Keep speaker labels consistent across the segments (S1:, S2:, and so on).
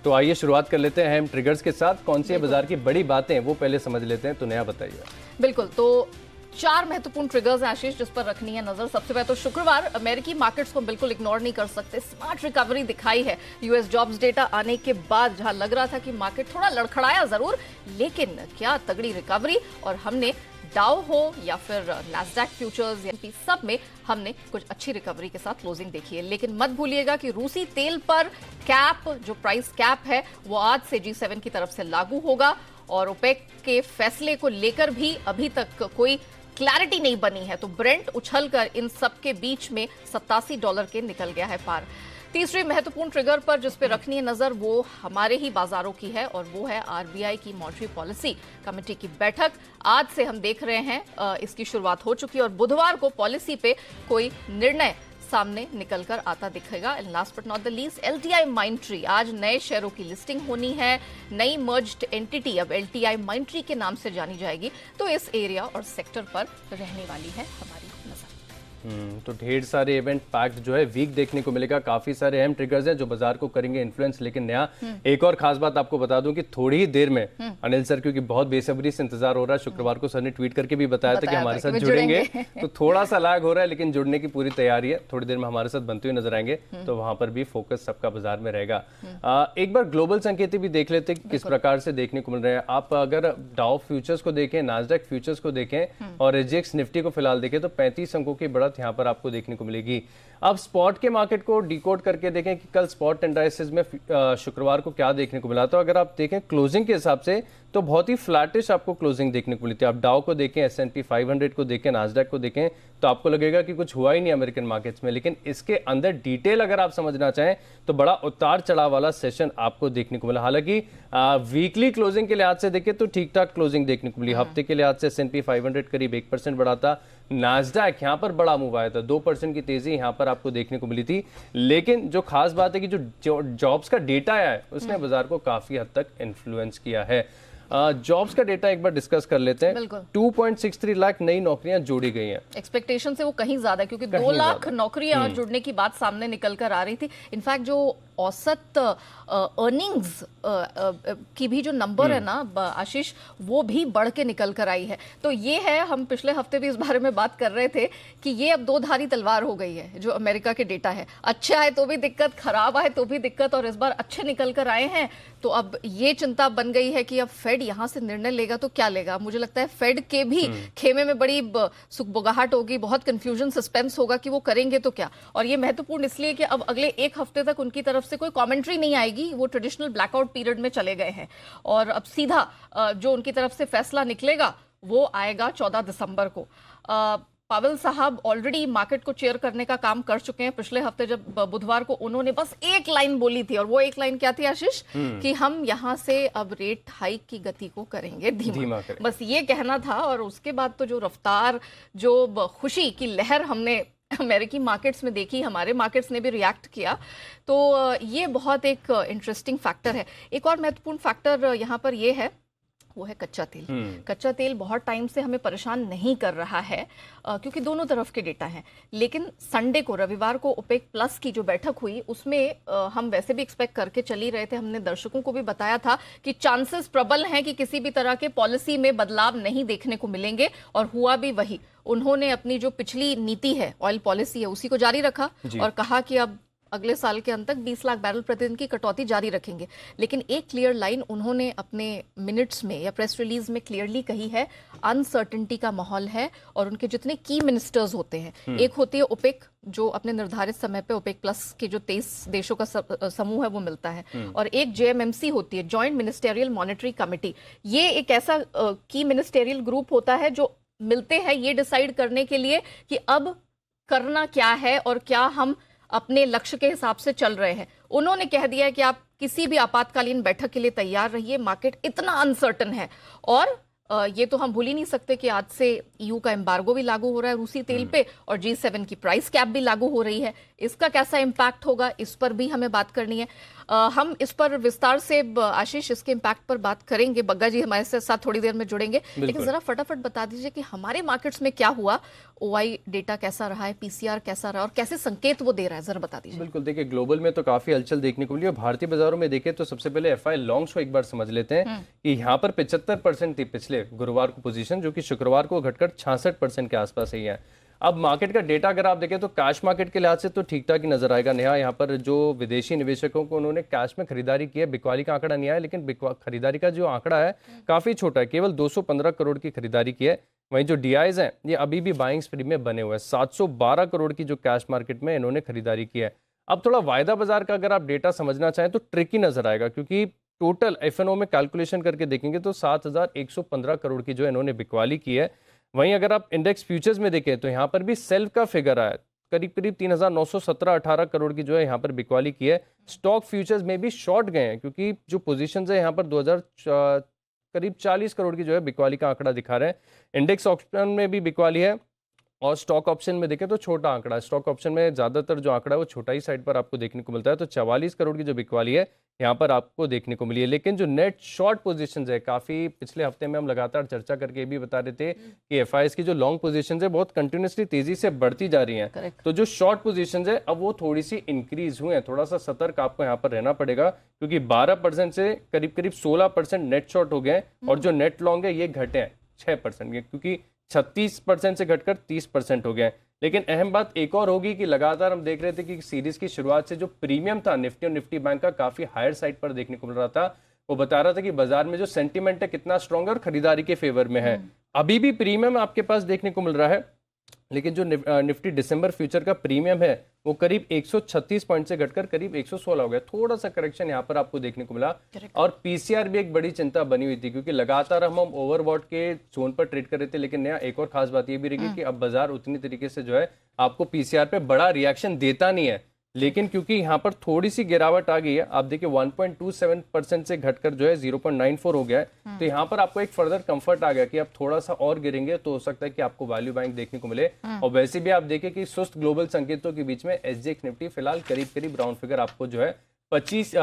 S1: तो आइए शुरुआत कर लेते हैं हम ट्रिगर्स के साथ। कौन सी बाजार की बड़ी बातें वो पहले समझ लेते हैं, तो नया बताइए।
S2: बिल्कुल, तो 4 महत्वपूर्ण ट्रिगर्स हैं आशीष जिस पर रखनी है नजर। सबसे पहले तो शुक्रवार अमेरिकी मार्केट्स को बिल्कुल इग्नोर नहीं कर सकते। स्मार्ट रिकवरी दिखाई है यूएस जॉब्स डेटा आने के बाद, जहां लग रहा था कि मार्केट थोड़ा लड़खड़ाया जरूर, लेकिन क्या तगड़ी रिकवरी। और हमने डाउ हो या फिर नैस्डैक फ्यूचर्स या सब में हमने कुछ अच्छी रिकवरी के साथ क्लोजिंग देखी है। लेकिन मत भूलिएगा कि रूसी तेल पर कैप, जो प्राइस कैप है, वो आज से G7 की तरफ से लागू होगा और ओपेक के फैसले को लेकर भी अभी तक कोई क्लैरिटी नहीं बनी है। तो ब्रेंट उछलकर इन सब के बीच में $87 के निकल गया है पार। तीसरी महत्वपूर्ण ट्रिगर पर जिस पे रखनी है नजर वो हमारे ही बाजारों की है और वो है आरबीआई की मॉनेटरी पॉलिसी कमेटी की बैठक। आज से हम देख रहे हैं इसकी शुरुआत हो चुकी है और बुधवार को पॉलिसी पे कोई निर्णय सामने निकलकर आता दिखेगा। And last but not the least, LTI माइंट्री, आज नए शेयरों की लिस्टिंग होनी है। नई मर्ज्ड एंटिटी अब एलटीआई माइंट्री के नाम से जानी जाएगी। तो इस एरिया और सेक्टर पर रहने वाली है हमारी नजर।
S1: तो ढेर सारे इवेंट पैक्ड जो है वीक देखने को मिलेगा। काफी सारे अहम ट्रिगर्स हैं जो बाजार को करेंगे इन्फ्लुएंस। लेकिन नया एक और खास बात आपको बता दूं कि थोड़ी ही देर में अनिल सर, क्योंकि बहुत बेसब्री से इंतजार हो रहा है, शुक्रवार को सर ने ट्वीट करके भी बताया था कि हमारे साथ जुड़ेंगे। तो थोड़ा सा लैग हो रहा है लेकिन जुड़ने की पूरी तैयारी है। थोड़ी देर में हमारे साथ बनते हुए नजर आएंगे, तो वहां पर भी फोकस सबका बाजार में रहेगा। एक बार ग्लोबल संकेत भी देख लेते किस प्रकार से देखने को मिल रहे हैं। आप अगर डाउ फ्यूचर्स को देखें, नास्डैक फ्यूचर्स को देखें और एसजीएक्स निफ्टी को फिलहाल देखें तो 35 अंकों की बढ़त यहाँ पर आपको देखने को मिलेगी। अब स्पॉट के मार्केट को डिकोड करके देखें कि कल स्पॉट एनालिसिस में शुक्रवार को क्या देखने को मिला। तो अगर आप देखें क्लोजिंग के हिसाब से तो बहुत ही फ्लैटिश आपको क्लोजिंग देखने को मिली थी। आप डाउ को देखें, S&P 500 को देखें, नास्डैक को देखें तो आपको लगेगा कि कुछ हुआ ही नहीं अमेरिकन मार्केट्स में। लेकिन इसके अंदर डिटेल अगर आप समझना चाहें तो बड़ा उतार चढ़ाव वाला सेशन आपको देखने को मिला। हालांकि वीकली क्लोजिंग के लिहाज से देखें तो ठीक ठाक क्लोजिंग देखने को मिली। हफ्ते के लिहाज से S&P 500 करीब 1% बढ़ा था। नास्डैक यहां पर बड़ा मूव आया था, 2% की तेजी यहां पर आपको देखने को मिली थी। लेकिन जो खास बात है कि जो जॉब्स का डेटा आया है उसने बाजार को काफी हद तक इन्फ्लुएंस किया है। जॉब्स का डेटा एक बार डिस्कस कर लेते हैं। 2.63 लाख नई नौकरियां जोड़ी गई हैं।
S2: एक्सपेक्टेशन से वो कहीं ज्यादा, क्योंकि 2 लाख नौकरियां जुड़ने की बात सामने निकल कर आ रही थी। इनफैक्ट जो औसत अर्निंग्स की भी जो नंबर है ना आशीष, वो भी बढ़ के निकल कर आई है। तो ये है, हम पिछले हफ्ते भी इस बारे में बात कर रहे थे कि ये अब 2 धारी तलवार हो गई है जो अमेरिका के डेटा है। अच्छा है तो भी दिक्कत, खराब है तो भी दिक्कत, और इस बार अच्छे निकल कर आए हैं। तो अब ये चिंता बन गई है कि अब फेड यहां से निर्णय लेगा तो क्या लेगा। मुझे लगता है फेड के भी खेमे में बड़ी सुखबुगाहट होगी, बहुत कंफ्यूजन, सस्पेंस होगा कि वो करेंगे तो क्या। और ये महत्वपूर्ण इसलिए कि अब अगले 1 हफ्ते तक उनकी तरफ से कोई कमेंट्री नहीं आएगी। वो ट्रेडिशनल ब्लैकआउट पीरियड में चले गए हैं और अब सीधा जो उनकी तरफ से फैसला निकलेगा वो आएगा 14 दिसंबर को। पावेल साहब ऑलरेडी मार्केट को चेयर करने का काम कर चुके हैं। पिछले हफ्ते जब बुधवार को उन्होंने बस एक लाइन बोली थी, और वो एक लाइन क्या थी आशीष, कि हम यहां से अब रेट हाइक की गति को करेंगे धीमा। बस ये कहना था। और उसके बाद तो जो रफ्तार, जो खुशी की लहर हमने अमेरिकी मार्केट्स में देखी, हमारे मार्केट्स ने भी रिएक्ट किया। तो ये बहुत एक इंटरेस्टिंग फैक्टर है। एक और महत्वपूर्ण फैक्टर यहाँ पर ये है, वो है कच्चा तेल। कच्चा तेल बहुत टाइम से हमें परेशान नहीं कर रहा है क्योंकि दोनों तरफ के डेटा हैं। लेकिन संडे को, रविवार को ओपेक प्लस की जो बैठक हुई उसमें हम वैसे भी एक्सपेक्ट करके चल ही रहे थे। हमने दर्शकों को भी बताया था कि चांसेस प्रबल हैं कि किसी भी तरह के पॉलिसी में बदलाव नहीं देखने को मिलेंगे, और हुआ भी वही। उन्होंने अपनी जो पिछली नीति है, ऑयल पॉलिसी है, उसी को जारी रखा और कहा कि अब अगले साल के अंत तक 20 लाख बैरल प्रतिदिन की कटौती जारी रखेंगे। लेकिन एक क्लियर लाइन उन्होंने अपने मिनट्स में या प्रेस रिलीज में क्लियरली कही है, अनसर्टेनिटी का माहौल है। और उनके जितने की मिनिस्टर्स होते हैं, एक होती है ओपेक जो अपने निर्धारित समय पे ओपेक प्लस के जो 23 देशों का समूह है वो मिलता है, और एक JMMC होती है, जॉइंट मिनिस्टेरियल मॉनेटरी कमेटी। ये एक ऐसा की मिनिस्टेरियल ग्रुप होता है जो मिलते हैं ये डिसाइड करने के लिए कि अब करना क्या है और क्या हम अपने लक्ष्य के हिसाब से चल रहे हैं। उन्होंने कह दिया है कि आप किसी भी आपातकालीन बैठक के लिए तैयार रहिए, मार्केट इतना अनसर्टन है। और ये तो हम भूल ही नहीं सकते कि आज से EU का एम्बार्गो भी लागू हो रहा है रूसी तेल पे, और G7 की प्राइस कैप भी लागू हो रही है। इसका कैसा इम्पैक्ट होगा, इस पर भी हमें बात करनी है। हम इस पर विस्तार से आशीष इसके इम्पैक्ट पर बात करेंगे। बग्गा जी हमारे साथ थोड़ी देर में जुड़ेंगे, लेकिन जरा फटाफट बता दीजिए कि हमारे मार्केट्स में क्या हुआ, ओआई डेटा कैसा रहा है, पीसीआर कैसा रहा और कैसे संकेत वो दे रहा है, जरा बता दीजिए।
S1: बिल्कुल, देखिए ग्लोबल में तो काफी हलचल देखने को मिली और भारतीय बाजारों में देखें तो सबसे पहले एफआई लॉन्ग्स को एक बार समझ लेते हैं कि यहाँ पर 75% थी पिछले गुरुवार को पोजीशन, जो कि शुक्रवार को घटकर 66% के आसपास ही है। अब मार्केट का डेटा अगर आप देखें तो कैश मार्केट के लिहाज से तो ठीक ठाक ही नजर आएगा। नेहा, यहाँ पर जो विदेशी निवेशकों को उन्होंने कैश में खरीदारी की है, बिकवाली का आंकड़ा नहीं आया, लेकिन खरीदारी का जो आंकड़ा है काफी छोटा है, केवल 215 करोड़ की खरीदारी की है। वहीं जो डीआईज हैं ये अभी भी बाइंग स्प्री में बने हुए हैं, 712 करोड़ की जो कैश मार्केट में इन्होंने खरीदारी की है। अब थोड़ा वायदा बाजार का अगर आप डेटा समझना चाहें तो ट्रिकी नजर आएगा, क्योंकि टोटल एफएनओ में कैलकुलेशन करके देखेंगे तो 7115 करोड़ की जो इन्होंने बिकवाली की है। वहीं अगर आप इंडेक्स फ्यूचर्स में देखें तो यहाँ पर भी सेल्फ का फिगर आया, करीब करीब 3917-18 करोड़ की जो है यहाँ पर बिकवाली की है। स्टॉक फ्यूचर्स में भी शॉर्ट गए हैं, क्योंकि जो पोजीशंस है यहाँ पर 2000 करीब 40 करोड़ की जो है बिकवाली का आंकड़ा दिखा रहे हैं। इंडेक्स ऑप्शन में भी बिकवाली है और स्टॉक ऑप्शन में देखें तो छोटा आंकड़ा है। स्टॉक ऑप्शन में ज्यादातर जो आंकड़ा है वो छोटा ही साइड पर आपको देखने को मिलता है, तो 44 करोड़ की जो बिकवाली है यहाँ पर आपको देखने को मिली है। लेकिन जो नेट शॉर्ट पोजीशंस है, काफी पिछले हफ्ते में हम लगातार चर्चा करके भी बता रहे थे कि एफआईएस की जो लॉन्ग पोजीशंस है बहुत कंटिन्यूसली तेजी से बढ़ती जा रही हैं, तो जो शॉर्ट पोजीशंस है अब वो थोड़ी सी इंक्रीज हुए हैं। थोड़ा सा सतर्क आपको यहाँ पर रहना पड़ेगा, क्योंकि 12% से करीब करीब 16% नेट शॉर्ट हो गए और जो नेट लॉन्ग है ये घटे हैं 6% के, क्योंकि 36% से घटकर 30% हो गया है। लेकिन अहम बात एक और होगी कि लगातार हम देख रहे थे कि सीरीज की शुरुआत से जो प्रीमियम था निफ्टी और निफ्टी बैंक का काफी हायर साइड पर देखने को मिल रहा था। वो बता रहा था कि बाजार में जो सेंटीमेंट है कितना स्ट्रॉन्ग है और खरीदारी के फेवर में है। अभी भी प्रीमियम आपके पास देखने को मिल रहा है, लेकिन जो निफ्टी दिसंबर फ्यूचर का प्रीमियम है वो करीब 136 पॉइंट से घटकर करीब 116 हो गया। थोड़ा सा करेक्शन यहाँ पर आपको देखने को मिला। और पीसीआर भी एक बड़ी चिंता बनी हुई थी, क्योंकि लगातार हम ओवरबॉट के जोन पर ट्रेड कर रहे थे। लेकिन नया एक और खास बात ये भी रही कि अब बाजार उतनी तरीके से जो है आपको पीसीआर पे बड़ा रिएक्शन देता नहीं है। लेकिन क्योंकि यहाँ पर थोड़ी सी गिरावट आ गई है, आप देखिए 1.27% से घटकर जो है 0.94 हो गया है, तो यहाँ पर आपको एक फर्दर कंफर्ट आ गया कि आप थोड़ा सा और गिरेंगे तो हो सकता है कि आपको वैल्यू बैंक देखने को मिले। और वैसे भी आप देखिए कि सुस्त ग्लोबल संकेतों के बीच में एसजीएक्स निफ्टी फिलहाल करीब करीब राउंड फिगर आपको जो है 50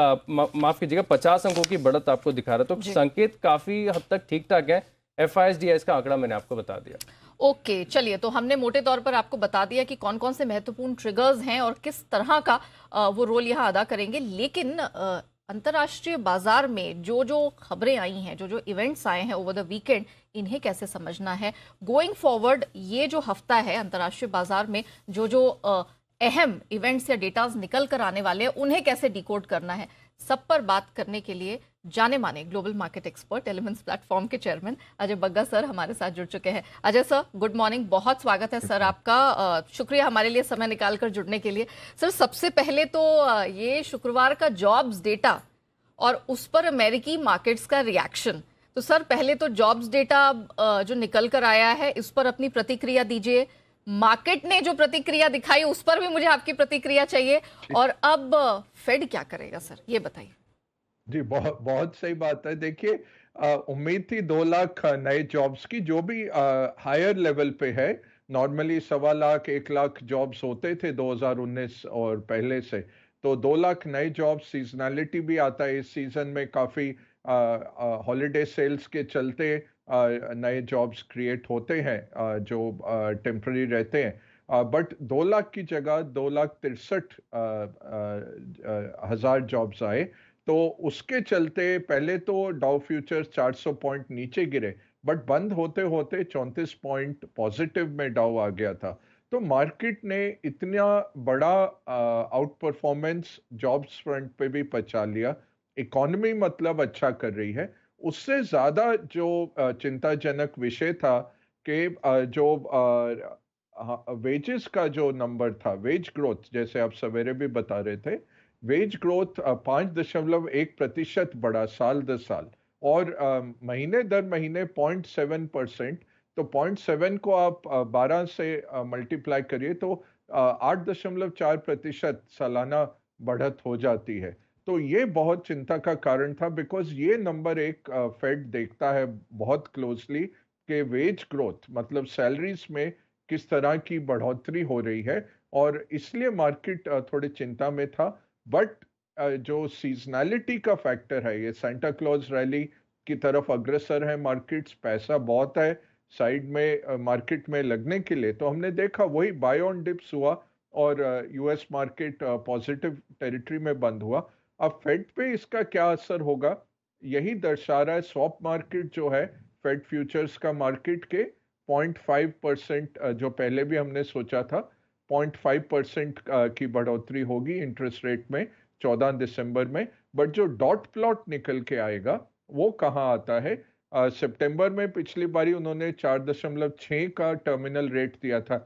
S1: अंकों की बढ़त आपको दिखा रहा है, तो संकेत काफी हद तक ठीक ठाक है। एफआईएस का आंकड़ा मैंने आपको बता दिया।
S2: ओके, चलिए, तो हमने मोटे तौर पर आपको बता दिया कि कौन कौन से महत्वपूर्ण ट्रिगर्स हैं और किस तरह का वो रोल यहाँ अदा करेंगे। लेकिन अंतर्राष्ट्रीय बाजार में जो जो खबरें आई हैं, जो जो इवेंट्स आए हैं ओवर द वीकेंड, इन्हें कैसे समझना है गोइंग फॉरवर्ड। ये जो हफ्ता है अंतर्राष्ट्रीय बाजार में जो जो अहम इवेंट्स या डेटाज निकल कर आने वाले हैं, उन्हें कैसे डिकोड करना है, सब पर बात करने के लिए जाने माने global market expert elements platform के चेयरमैन अजय बग्गा सर हमारे साथ जुड़ चुके हैं। अजय सर, गुड मॉर्निंग, बहुत स्वागत है सर आपका। शुक्रिया हमारे लिए समय निकालकर जुड़ने के लिए। सर, सबसे पहले तो ये शुक्रवार का जॉब्स डेटा और उस पर अमेरिकी मार्केट्स का रिएक्शन। तो सर, पहले तो जॉब्स डेटा जो निकल कर आया है, इस पर अपनी प्रतिक्रिया दीजिए। मार्केट ने जो प्रतिक्रिया दिखाई उस पर भी मुझे आपकी प्रतिक्रिया चाहिए। और अब फेड क्या करेगा सर, ये बताइए।
S3: जी, बहुत बहुत सही बात है। देखिए, उम्मीद थी 2 लाख नए जॉब्स की, जो भी हायर लेवल पे है। नॉर्मली 1.25 लाख 1 लाख जॉब्स होते थे 2019 और पहले से, तो 2 लाख नए जॉब्स। सीजनैलिटी भी आता है इस सीजन में, काफी हॉलीडे सेल्स के चलते नए जॉब्स क्रिएट होते हैं जो टेम्पररी रहते हैं। बट 2 लाख की जगह 2,63,000 जॉब्स आए, तो उसके चलते पहले तो डाउ फ्यूचर्स 400 पॉइंट नीचे गिरे, बट बंद होते होते 34 पॉइंट पॉजिटिव में डाउ आ गया था। तो मार्केट ने इतना बड़ा आउट परफॉर्मेंस जॉब्स फ्रंट पे भी पचा लिया। इकोनॉमी मतलब अच्छा कर रही है। उससे ज्यादा जो चिंताजनक विषय था कि जो वेजेस का जो नंबर था, वेज ग्रोथ, जैसे आप सवेरे भी बता रहे थे, वेज ग्रोथ 5.1% बढ़ा साल दर साल, और महीने दर महीने 0.7%। तो 0.7 को आप 12 से मल्टीप्लाई करिए तो 8.4% सालाना बढ़त हो जाती है। तो ये बहुत चिंता का कारण था, बिकॉज ये नंबर एक फेड देखता है बहुत क्लोजली कि वेज ग्रोथ मतलब सैलरीज में किस तरह की बढ़ोतरी हो रही है, और इसलिए मार्केट थोड़े चिंता में था। बट जो सीजनैलिटी का फैक्टर है, ये सांता क्लॉज रैली की तरफ अग्रसर है मार्केट्स, पैसा बहुत है साइड में मार्केट में लगने के लिए, तो हमने देखा वही बाय ऑन डिप्स हुआ और यूएस मार्केट पॉजिटिव टेरिटरी में बंद हुआ। अब फेड पे इसका क्या असर होगा, यही दर्शा रहा है स्वैप मार्केट जो है फेड फ्यूचर्स का मार्केट के 0.5% जो पहले भी हमने सोचा था 0.5% की बढ़ोतरी होगी इंटरेस्ट रेट में 14 दिसंबर में। बट जो डॉट प्लॉट निकल के आएगा वो कहाँ आता है, सितंबर में पिछली बारी उन्होंने 4.6 का टर्मिनल रेट दिया था,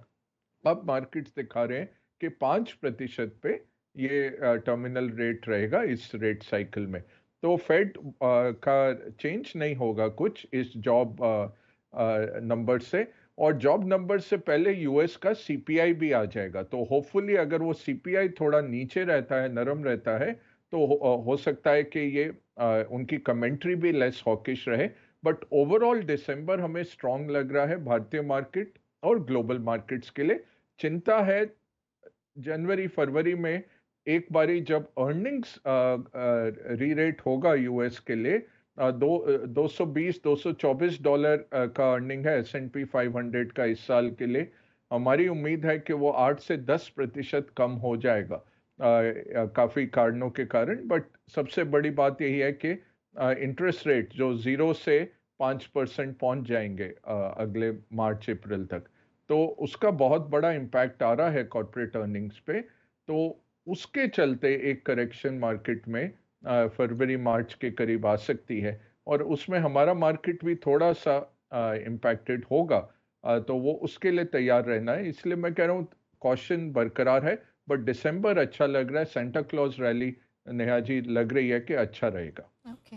S3: अब मार्केट्स दिखा रहे हैं कि 5% पे ये टर्मिनल रेट रहेगा इस रेट साइकिल में। तो फेड का चेंज नहीं होगा कुछ इस जॉब नंबर से, और जॉब नंबर से पहले यूएस का सीपीआई भी आ जाएगा। तो होपफुली अगर वो सीपीआई थोड़ा नीचे रहता है, नरम रहता है, तो हो सकता है कि ये उनकी कमेंट्री भी लेस हॉकिश रहे। बट ओवरऑल दिसंबर हमें स्ट्रांग लग रहा है भारतीय मार्केट और ग्लोबल मार्केट्स के लिए। चिंता है जनवरी फरवरी में एक बारी जब अर्निंग्स री रेट होगा यूएस के लिए, 220-224 का अर्निंग है S&P 500 का इस साल के लिए। हमारी उम्मीद है कि वो 8 से 10% कम हो जाएगा काफी कारणों के कारण। बट सबसे बड़ी बात यही है कि इंटरेस्ट रेट जो 0 से 5% पहुंच जाएंगे अगले मार्च अप्रैल तक, तो उसका बहुत बड़ा इम्पैक्ट आ रहा है कॉर्पोरेट अर्निंग्स पे। तो उसके चलते एक करेक्शन मार्केट में फरवरी मार्च के करीब आ सकती है, और उसमें हमारा मार्केट भी थोड़ा सा इम्पैक्टेड होगा। तो वो उसके लिए तैयार रहना है, इसलिए मैं कह रहा हूँ कॉशन बरकरार है। बट दिसंबर अच्छा लग रहा है, Santa Claus rally Neha ji लग रही है कि अच्छा रहेगा।
S2: ओके।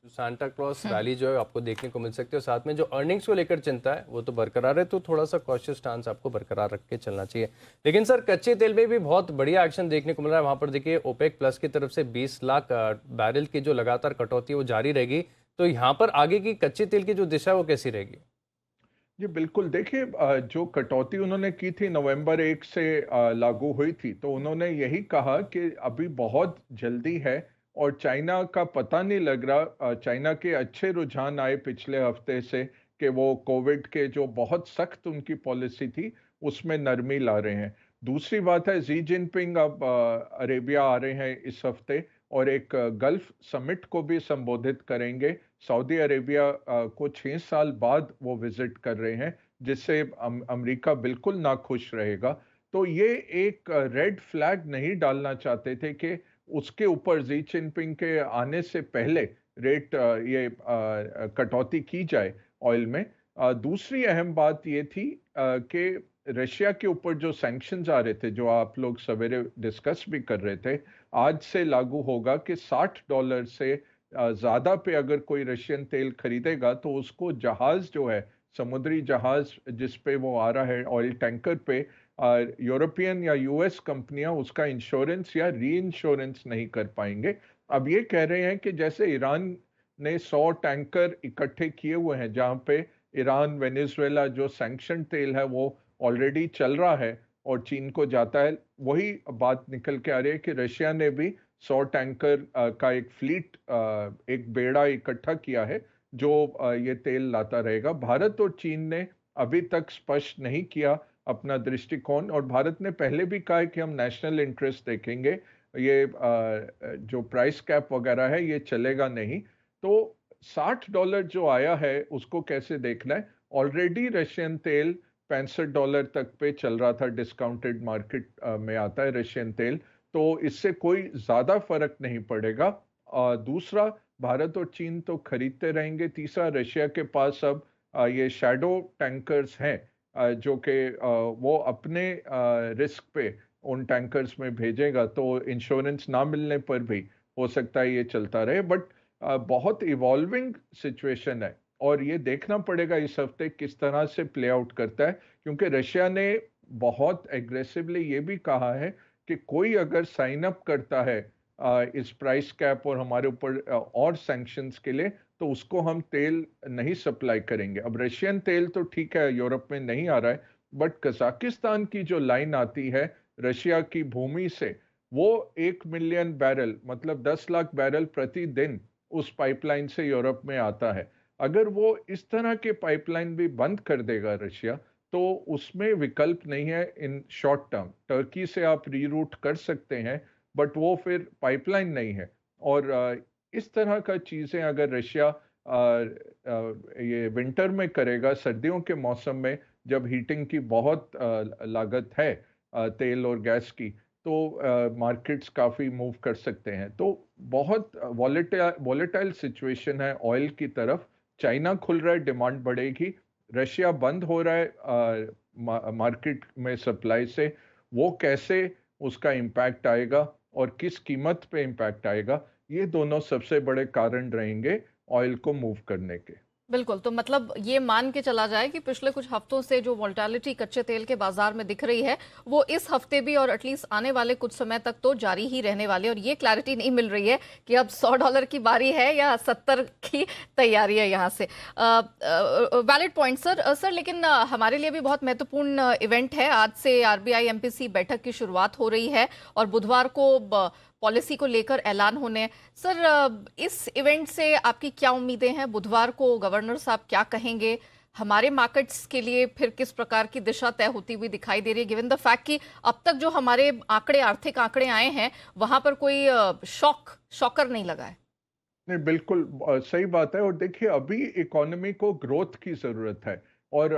S1: तो सांता क्लॉज रैली जो है आपको देखने को मिल सकती है, और साथ में जो अर्निंग्स को लेकर चिंता है वो तो बरकरार है, तो थोड़ा सा कॉशियस स्टांस आपको बरकरार रख के चलना चाहिए। लेकिन सर कच्चे तेल में भी बहुत बढ़िया एक्शन देखने को मिल रहा है, वहां पर देखिए ओपेक प्लस की तरफ से 20 लाख बैरल की जो लगातार कटौती है वो जारी रहेगी, तो यहाँ पर आगे की कच्चे तेल की जो दिशा है वो कैसी रहेगी?
S3: जी बिल्कुल, देखिए जो कटौती उन्होंने की थी नवंबर 1 से लागू हुई थी, तो उन्होंने यही कहा कि अभी बहुत जल्दी है और चाइना का पता नहीं लग रहा। चाइना के अच्छे रुझान आए पिछले हफ्ते से कि वो कोविड के जो बहुत सख्त उनकी पॉलिसी थी उसमें नरमी ला रहे हैं। दूसरी बात है जी जिनपिंग अब अरेबिया आ रहे हैं इस हफ्ते और एक गल्फ समिट को भी संबोधित करेंगे। सऊदी अरेबिया को 6 साल बाद वो विजिट कर रहे हैं, जिससे अमेरिका बिल्कुल नाखुश रहेगा। तो ये एक रेड फ्लैग नहीं डालना चाहते थे कि उसके ऊपर जी जिनपिंग के आने से पहले रेट ये कटौती की जाए ऑयल में। दूसरी अहम बात ये थी कि रशिया के ऊपर जो सैंक्शंस आ रहे थे, जो आप लोग सवेरे डिस्कस भी कर रहे थे, आज से लागू होगा कि $60 से ज्यादा पे अगर कोई रशियन तेल खरीदेगा तो उसको जहाज जो है, समुद्री जहाज जिस पे वो आ रहा है ऑयल टैंकर पे, यूरोपियन या यूएस कंपनियां उसका इंश्योरेंस या री इंश्योरेंस नहीं कर पाएंगे। अब ये कह रहे हैं कि जैसे ईरान ने 100 टैंकर इकट्ठे किए हुए हैं जहां पे ईरान वेनेजुएला जो सैंक्शन तेल है वो ऑलरेडी चल रहा है और चीन को जाता है, वही बात निकल के आ रही है कि रशिया ने भी 100 टैंकर का एक फ्लीट, एक बेड़ा इकट्ठा किया है जो ये तेल लाता रहेगा। भारत और चीन ने अभी तक स्पष्ट नहीं किया अपना दृष्टिकोण, और भारत ने पहले भी कहा है कि हम नेशनल इंटरेस्ट देखेंगे, ये जो प्राइस कैप वगैरह है ये चलेगा नहीं। तो $60 जो आया है उसको कैसे देखना है, ऑलरेडी रशियन तेल $65 तक पे चल रहा था, डिस्काउंटेड मार्केट में आता है रशियन तेल, तो इससे कोई ज्यादा फर्क नहीं पड़ेगा। दूसरा, भारत और चीन तो खरीदते रहेंगे। तीसरा, रशिया के पास अब ये शैडो टैंकर्स हैं जो कि वो अपने रिस्क पे उन टैंकर्स में भेजेगा, तो इंश्योरेंस ना मिलने पर भी हो सकता है ये चलता रहे। बट बहुत इवॉल्विंग सिचुएशन है और ये देखना पड़ेगा इस हफ्ते किस तरह से प्ले आउट करता है, क्योंकि रशिया ने बहुत एग्रेसिवली ये भी कहा है कि कोई अगर साइन अप करता है इस प्राइस कैप और हमारे ऊपर और सैंक्शंस के लिए, तो उसको हम तेल नहीं सप्लाई करेंगे। अब रशियन तेल तो ठीक है यूरोप में नहीं आ रहा है, बट कजाकिस्तान की जो लाइन आती है रशिया की भूमि से, वो 1 मिलियन बैरल मतलब 10 लाख बैरल प्रतिदिन उस पाइपलाइन से यूरोप में आता है। अगर वो इस तरह के पाइपलाइन भी बंद कर देगा रशिया, तो उसमें विकल्प नहीं है इन शॉर्ट टर्म। टर्की से आप रीरूट कर सकते हैं, बट वो फिर पाइपलाइन नहीं है। और इस तरह का चीज़ें अगर रशिया ये विंटर में करेगा, सर्दियों के मौसम में जब हीटिंग की बहुत लागत है तेल और गैस की, तो मार्केट्स काफ़ी मूव कर सकते हैं। तो बहुत वॉलेटाइल सिचुएशन है ऑयल की तरफ। चाइना खुल रहा है, डिमांड बढ़ेगी। रशिया बंद हो रहा है मार्केट में सप्लाई से, वो कैसे उसका इम्पैक्ट आएगा और किस कीमत पे इम्पैक्ट आएगा, ये दोनों सबसे बड़े कारण रहेंगे ऑयल को मूव करने के।
S2: बिल्कुल, तो मतलब ये मान के चला जाए कि पिछले कुछ हफ्तों से जो वोलेटिलिटी कच्चे तेल के बाजार में दिख रही है, वो इस हफ्ते भी और एटलीस्ट आने वाले कुछ समय तक तो जारी ही रहने वाले, और ये क्लैरिटी नहीं मिल रही है कि अब $100 की बारी है या 70 की तैयारी है यहाँ से। वैलिड पॉइंट सर, लेकिन हमारे लिए भी बहुत महत्वपूर्ण इवेंट है। आज से आरबीआई एमपीसी बैठक की शुरुआत हो रही है और बुधवार को पॉलिसी को लेकर ऐलान होने हैं। सर, इस इवेंट से आपकी क्या उम्मीदें हैं? बुधवार को गवर्नर साहब क्या कहेंगे? हमारे मार्केट्स के लिए फिर किस प्रकार की दिशा तय होती हुई दिखाई दे रही है, गिवन द फैक्ट कि अब तक जो हमारे आर्थिक आंकड़े आए हैं, वहां पर कोई शॉकर नहीं लगा है?
S3: नहीं, बिल्कुल सही बात है। और देखिए, अभी इकोनॉमी को ग्रोथ की ज़रूरत है। और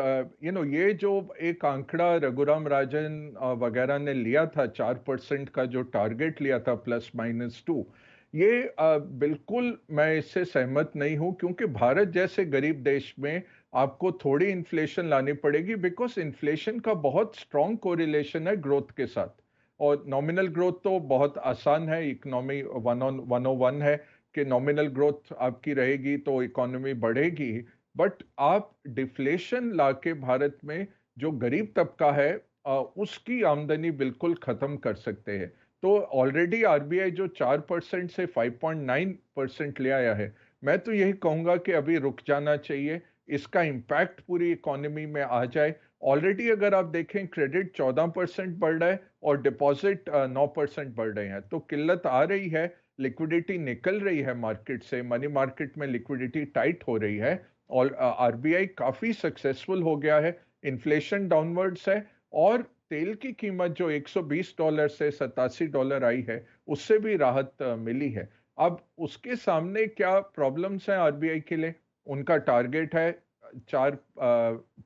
S3: ये जो एक आंकड़ा रघुराम राजन वगैरह ने लिया था, 4% का जो टारगेट लिया था +-2, ये बिल्कुल मैं इससे सहमत नहीं हूं, क्योंकि भारत जैसे गरीब देश में आपको थोड़ी इन्फ्लेशन लानी पड़ेगी, बिकॉज इन्फ्लेशन का बहुत स्ट्रॉन्ग कोरिलेशन है ग्रोथ के साथ। और नॉमिनल ग्रोथ तो बहुत आसान है, इकोनॉमी 101 है कि नॉमिनल ग्रोथ आपकी रहेगी तो इकोनॉमी बढ़ेगी। बट आप डिफ्लेशन लाके भारत में जो गरीब तबका है उसकी आमदनी बिल्कुल खत्म कर सकते हैं। तो ऑलरेडी आरबीआई जो 4% से 5.9% ले आया है, मैं तो यही कहूंगा कि अभी रुक जाना चाहिए, इसका इम्पैक्ट पूरी इकोनॉमी में आ जाए। ऑलरेडी अगर आप देखें, क्रेडिट 14% बढ़ रहा है और डिपॉजिट 9% बढ़ रहे हैं, तो किल्लत आ रही है, लिक्विडिटी निकल रही है मार्केट से, मनी मार्केट में लिक्विडिटी टाइट हो रही है। और आरबीआई काफी सक्सेसफुल हो गया है, इन्फ्लेशन डाउनवर्ड्स है, और तेल की कीमत जो $120 से $87 आई है, उससे भी राहत मिली है। अब उसके सामने क्या प्रॉब्लम्स हैं आरबीआई के लिए? उनका टारगेट है 4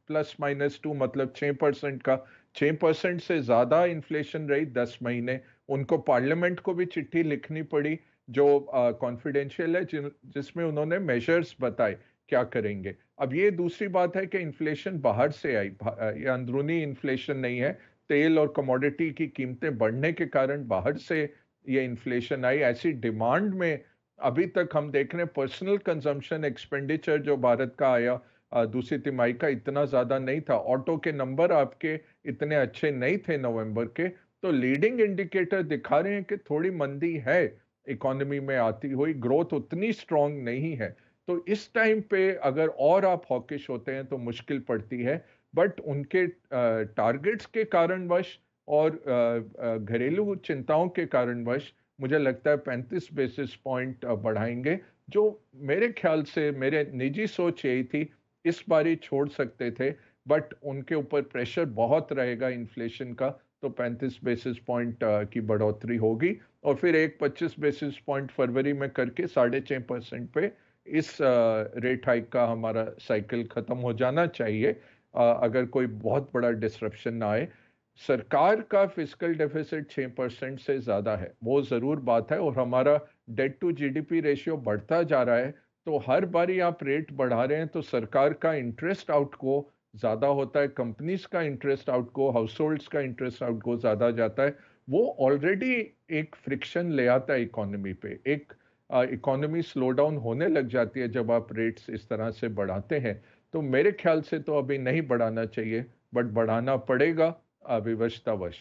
S3: +-2 मतलब 6% का। 6% से ज्यादा इन्फ्लेशन रही 10 महीने। उनको पार्लियामेंट को भी चिट्ठी लिखनी पड़ी जो कॉन्फिडेंशियल है, जिसमें उन्होंने मेजर्स बताए क्या करेंगे। अब ये दूसरी बात है कि इन्फ्लेशन बाहर से आई, ये अंदरूनी इन्फ्लेशन नहीं है। तेल और कमोडिटी की कीमतें बढ़ने के कारण बाहर से ये इन्फ्लेशन आई। ऐसी डिमांड में अभी तक हम देख रहे हैं पर्सनल कंजम्पशन एक्सपेंडिचर जो भारत का आया दूसरी तिमाही का, इतना ज्यादा नहीं था। ऑटो के नंबर आपके इतने अच्छे नहीं थे नवंबर के। तो लीडिंग इंडिकेटर दिखा रहे हैं कि थोड़ी मंदी है इकोनॉमी में आती हुई, ग्रोथ उतनी स्ट्रांग नहीं है। तो इस टाइम पे अगर और आप हॉकिश होते हैं तो मुश्किल पड़ती है। बट उनके टारगेट्स के कारणवश और घरेलू चिंताओं के कारणवश मुझे लगता है 35 बेसिस पॉइंट बढ़ाएंगे, जो मेरे ख्याल से, मेरे निजी सोच यही थी, इस बार ही छोड़ सकते थे। बट उनके ऊपर प्रेशर बहुत रहेगा इन्फ्लेशन का, तो 35 बेसिस पॉइंट की बढ़ोतरी होगी। और फिर एक 25 बेसिस पॉइंट फरवरी में करके 6.5% पे इस रेट हाइक का हमारा साइकिल खत्म हो जाना चाहिए, अगर कोई बहुत बड़ा डिसरप्शन ना आए। सरकार का फिस्कल डेफिसिट 6% से ज्यादा है, वो जरूर बात है। और हमारा डेट टू जीडीपी रेशियो बढ़ता जा रहा है, तो हर बारी आप रेट बढ़ा रहे हैं तो सरकार का इंटरेस्ट आउटगो ज्यादा होता है, कंपनीज का इंटरेस्ट आउटगो, हाउस होल्ड्स का इंटरेस्ट आउटगो ज्यादा जाता है। वो ऑलरेडी एक फ्रिक्शन ले आता है इकोनॉमी पे। एक इकोनॉमी स्लो डाउन होने लग जाती है जब आप रेट्स इस तरह से बढ़ाते हैं। तो मेरे ख्याल से तो अभी नहीं बढ़ाना चाहिए, बट बढ़ाना पड़ेगा विवशतावश।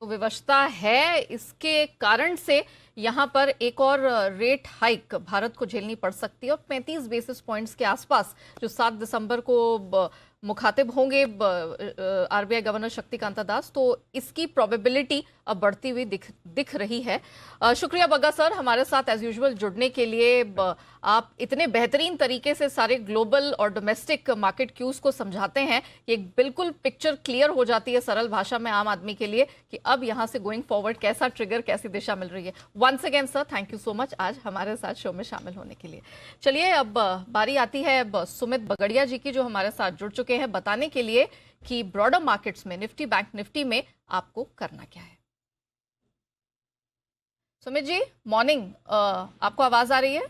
S2: तो विवशता है, इसके कारण से यहाँ पर एक और रेट हाइक भारत को झेलनी पड़ सकती है, और 35 बेसिस पॉइंट्स के आसपास जो 7 दिसंबर को मुखातिब होंगे आरबीआई गवर्नर शक्तिकांत दास, तो इसकी प्रोबेबिलिटी अब बढ़ती हुई दिख रही है। शुक्रिया बग्गा सर, हमारे साथ एज यूजुअल जुड़ने के लिए। आप इतने बेहतरीन तरीके से सारे ग्लोबल और डोमेस्टिक मार्केट क्यूज को समझाते हैं कि एक बिल्कुल पिक्चर क्लियर हो जाती है सरल भाषा में आम आदमी के लिए कि अब यहां से गोइंग फॉरवर्ड कैसा ट्रिगर, कैसी दिशा मिल रही है। Once again sir, thank you so much आज हमारे साथ शो में शामिल होने के लिए। चलिए अब बारी आती है सुमित बगड़िया जी की, जो हमारे साथ जुड़ चुके हैं बताने के लिए कि ब्रॉडर मार्केट्स में निफ्टी बैंक निफ्टी में आपको करना क्या है। सुमित जी मॉर्निंग, आपको आवाज आ रही है?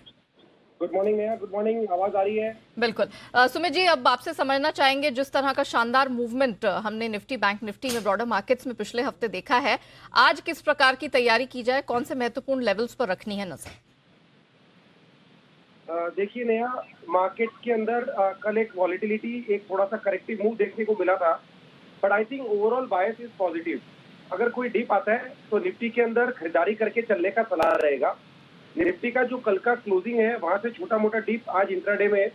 S4: Good morning Neha, good morning, आवाज आ रही है?
S2: बिल्कुल। सुमित जी, अब आपसे समझना चाहेंगे, जिस तरह का शानदार मूवमेंट हमने निफ्टी बैंक निफ्टी में ब्रॉडर मार्केट्स में पिछले हफ्ते देखा है, आज किस प्रकार की तैयारी की जाए, कौन से महत्वपूर्ण लेवल्स पर रखनी है नजर?
S4: देखिए नेहा, मार्केट के अंदर कल एक वॉलिटिलिटी, एक थोड़ा सा करेक्टिव मूव देखने को मिला था, but I think overall bias is positive. अगर कोई डिप आता है तो निफ्टी के अंदर खरीदारी करके चलने का सलाह रहेगा। निफ्टी का जो कल का क्लोजिंग है वहां से छोटा मोटा डिप आज इंट्राडे में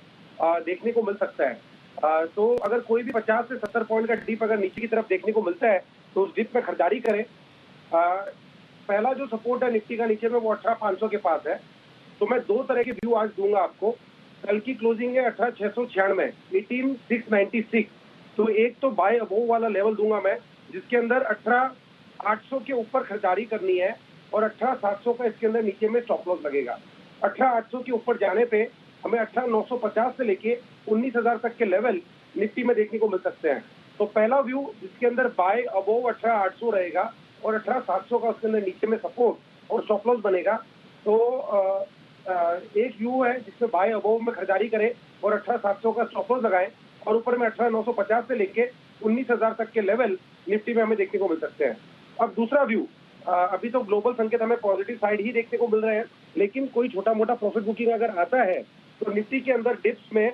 S4: देखने को मिल सकता है। तो अगर कोई भी 50 से 70 पॉइंट का डिप अगर नीचे की तरफ देखने को मिलता है तो उस डिप में खरीदारी करें। पहला जो सपोर्ट है निफ्टी का नीचे में वो 18,500 के पास है। तो मैं दो तरह के व्यू आज दूंगा आपको। कल की क्लोजिंग है 18,696, 18,696। तो एक तो बाय अबोव वाला लेवल दूंगा मैं, जिसके अंदर 18,800 के ऊपर खरीदारी करनी है और 18,700 का इसके अंदर नीचे में स्टॉप लॉस लगेगा। 18,800 के ऊपर जाने पे हमें 18,950 से लेके 19,000 तक के लेवल निफ्टी में देखने को मिल सकते हैं। तो पहला व्यू जिसके अंदर बाय अबोव 18,800 रहेगा और 18,700 का उसके अंदर नीचे में सपोर्ट और स्टॉप लॉस बनेगा। तो एक व्यू है जिसमें बाय अबोव में खरीदारी करें और 18,700 का स्टॉप लॉस लगाएं और ऊपर में 18,950 से लेके 19,000 तक के लेवल निफ्टी में हमें देखने को मिल सकते हैं। अब दूसरा व्यू, अभी तो ग्लोबल संकेत हमें पॉजिटिव साइड ही देखने को मिल रहे हैं, लेकिन कोई छोटा मोटा प्रॉफिट बुकिंग अगर आता है तो निफ्टी के अंदर डिप्स में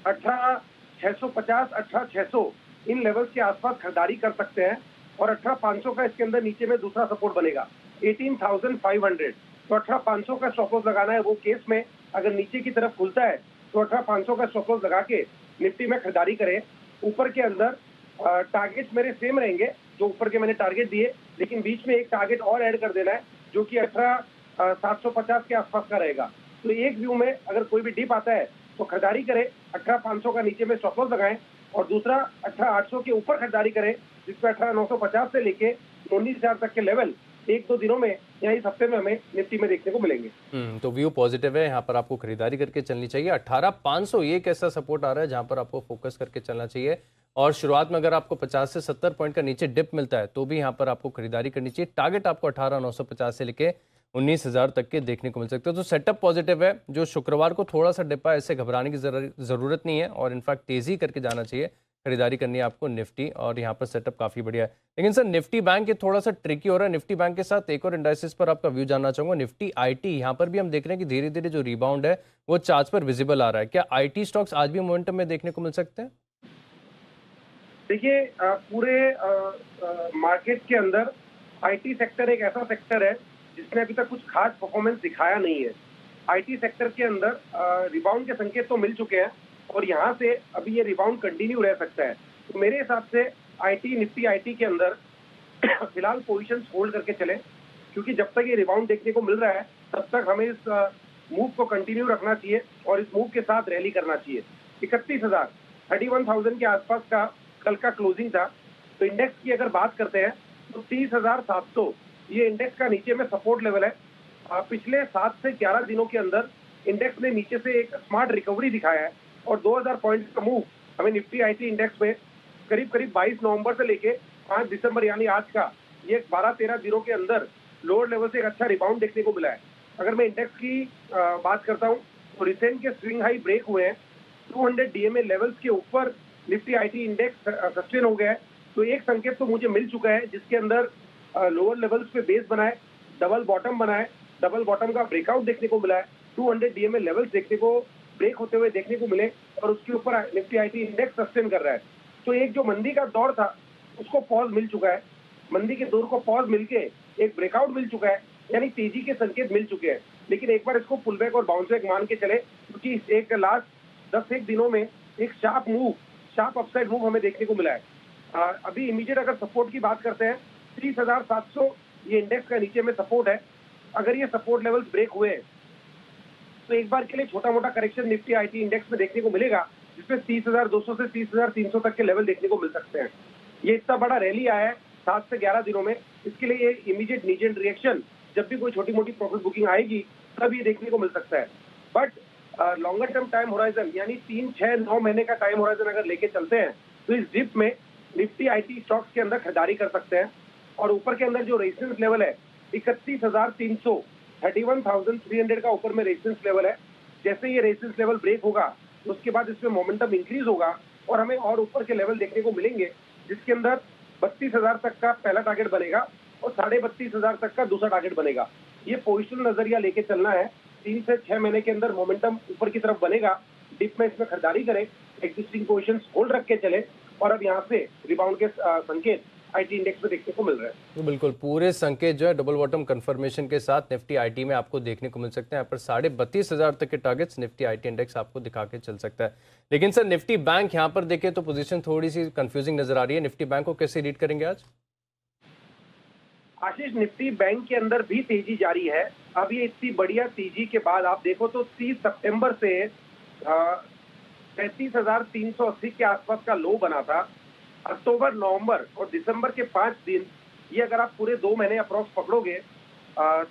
S4: 18,650, 18,600 इन लेवल्स के आसपास खरीदारी कर सकते हैं और 18,500 का इसके अंदर नीचे में दूसरा सपोर्ट बनेगा 18,500। तो 18,500 का स्टॉप लॉस लगाना है। वो केस में अगर नीचे की तरफ खुलता है तो 18,500 का स्टॉप लॉस लगा के निफ्टी में खरीदारी करें। ऊपर के अंदर टारगेट मेरे सेम रहेंगे जो ऊपर के मैंने टारगेट दिए, लेकिन बीच में एक टारगेट और ऐड कर देना है जो कि 18,750 के आसपास का रहेगा। तो एक व्यू में अगर कोई भी डिप आता है तो खरीदारी करें, 18,500 का नीचे में स्टॉप लॉस लगाएं और दूसरा 18,800 के ऊपर खरीदारी करें, जिसमें 18,950 से लेके 19,000 तक के लेवल एक दो दिनों में या इस हफ्ते में हमें निफ्टी में देखने को मिलेंगे।
S1: तो व्यू पॉजिटिव है, यहाँ पर आपको खरीदारी करके चलनी चाहिए। 18,500 ये एक ऐसा सपोर्ट आ रहा है जहां पर आपको फोकस करके चलना चाहिए और शुरुआत में अगर आपको 50 से 70 पॉइंट का नीचे डिप मिलता है तो भी यहाँ पर आपको खरीदारी करनी चाहिए। टारगेट आपको 18,950 से लेके 19,000 तक के देखने को मिल सकते हैं। तो सेटअप पॉजिटिव है। जो शुक्रवार को थोड़ा सा डिप है, इससे घबराने की जरूरत नहीं है और इनफैक्ट तेजी करके जाना चाहिए। खरीदारी करनी है आपको निफ्टी और यहाँ पर सेटअप काफी बढ़िया है। लेकिन सर निफ्टी बैंक ये थोड़ा सा ट्रिकी हो रहा है। निफ्टी बैंक के साथ एक और इंडाइसिस पर आपका व्यू जानना चाहूंगा। निफ्टी आईटी, यहाँ पर भी हम देख रहे हैं कि धीरे धीरे जो रिबाउंड है वो चार्ट पर विजिबल आ रहा है। क्या आईटी स्टॉक्स आज भी मोमेंटम में देखने को मिल सकते हैं?
S4: देखिए, पूरे मार्केट के अंदर आईटी सेक्टर एक ऐसा सेक्टर है जिसने अभी तक कुछ खास परफॉर्मेंस दिखाया नहीं है। आईटी सेक्टर के अंदर रिबाउंड के संकेत तो मिल चुके हैं और यहाँ से अभी ये रिबाउंड कंटिन्यू रह सकता है। तो मेरे हिसाब से आईटी, निफ्टी आईटी के अंदर फिलहाल पोजीशंस होल्ड करके चले, क्योंकि जब तक ये रिबाउंड देखने को मिल रहा है तब तक हमें इस मूव को कंटिन्यू रखना चाहिए और इस मूव के साथ रैली करना चाहिए। 31,000 के आसपास का कल का क्लोजिंग था। तो इंडेक्स की अगर बात करते हैं तो 30,700 ये इंडेक्स का नीचे में सपोर्ट लेवल है। पिछले 7 से 11 दिनों के अंदर इंडेक्स ने नीचे से एक स्मार्ट रिकवरी दिखाया है और 2,000 पॉइंट का मूव हमें निफ्टी आईटी इंडेक्स में करीब करीब 22 नवंबर से लेके 5 दिसंबर यानी आज का ये 12-13 दिनों के अंदर लोअर लेवल से एक अच्छा रिबाउंड देखने को मिला है। अगर मैं इंडेक्स की बात करता हूं तो रिसेंट के स्विंग हाई ब्रेक हुए हैं। 200 डीएमए लेवल्स के ऊपर निफ्टी आईटी इंडेक्स सस्टेन हो गया है। तो एक संकेत तो मुझे मिल चुका है जिसके अंदर लोअर लेवल्स पे बेस बनाए, डबल बॉटम बनाए, डबल बॉटम का ब्रेकआउट देखने को मिला है। 200 डीएमए लेवल्स देखने को ब्रेक होते हुए देखने को मिले और उसके ऊपर निफ्टी आईटी इंडेक्स सस्टेन कर रहा है। तो एक जो मंदी का दौर था उसको पॉज मिल चुका है। मंदी के दौर को पॉज मिलके एक ब्रेकआउट मिल चुका है, यानी तेजी के संकेत मिल चुके हैं। लेकिन एक बार इसको पुल बैक और बाउंस बैक मान के चले, क्योंकि एक लास्ट 10-1 दिनों में एक sharp move sharp upside move हमें देखने को मिला है। अभी इमीडिएट अगर सपोर्ट की बात करते हैं 30,700 ये इंडेक्स का नीचे में सपोर्ट है। अगर ये सपोर्ट लेवल्स ब्रेक हुए तो एक बार के लिए छोटा मोटा करेक्शन निफ्टी आईटी इंडेक्स में देखने को मिलेगा, जिसमें 30,200 से 30,300 तक के लेवल देखने को मिल सकते हैं। ये इतना बड़ा रैली आया है 7 से 11 दिनों में, इसके लिए ये इमीडिएट नीजेंट रिएक्शन, जब भी कोई छोटी मोटी प्रॉफिट बुकिंग आएगी तब ये देखने को मिल सकता है। But longer term time horizon यानी 3, 6, 9 महीने का टाइम होराइजन अगर लेके चलते हैं तो इस डिप में निफ्टी आईटी स्टॉक्स के अंदर खरीदारी कर सकते हैं। और ऊपर के अंदर जो रेजिस्टेंस लेवल है 31,300, 31,300 का ऊपर में रेजिस्टेंस लेवल है। जैसे ये रेजिस्टेंस लेवल ब्रेक होगा तो उसके बाद इसमें मोमेंटम इंक्रीज होगा और हमें और ऊपर के लेवल देखने को मिलेंगे, जिसके अंदर 32,000 तक का पहला टारगेट बनेगा और 32,500 तक का दूसरा टारगेट बनेगा। ये पोजिशनल नजरिया लेके चलना है। 3 से 6 महीने के अंदर मोमेंटम ऊपर की तरफ बनेगा, डिप में इसमें खरीदारी करें, एक्जिस्टिंग पोजीशंस होल्ड रख के चले और अब यहाँ से रिबाउंड के संकेत आईटी इंडेक्स में देखने को मिल रहे हैं।
S1: तो बिल्कुल पूरे संकेत जो है डबल बॉटम कंफर्मेशन के साथ निफ्टी आईटी में आपको देखने को मिल सकते हैं। यहाँ पर 32,500 तक के टारगेट्स निफ्टी आईटी इंडेक्स आपको दिखा के चल सकता है। लेकिन सर निफ्टी बैंक यहाँ पर देखें तो पोजीशन थोड़ी सी कंफ्यूजिंग नजर आ रही है। निफ्टी बैंक को कैसे रीड करेंगे आज?
S4: आशीष, निफ्टी बैंक के अंदर भी तेजी जारी है। अब ये इतनी बढ़िया तेजी के बाद आप देखो तो 30 सितंबर से 33,380 के आसपास का लो बना था। अक्टूबर, नवंबर और दिसंबर के 5 दिन, ये अगर आप पूरे 2 महीने अप्रॉक्स पकड़ोगे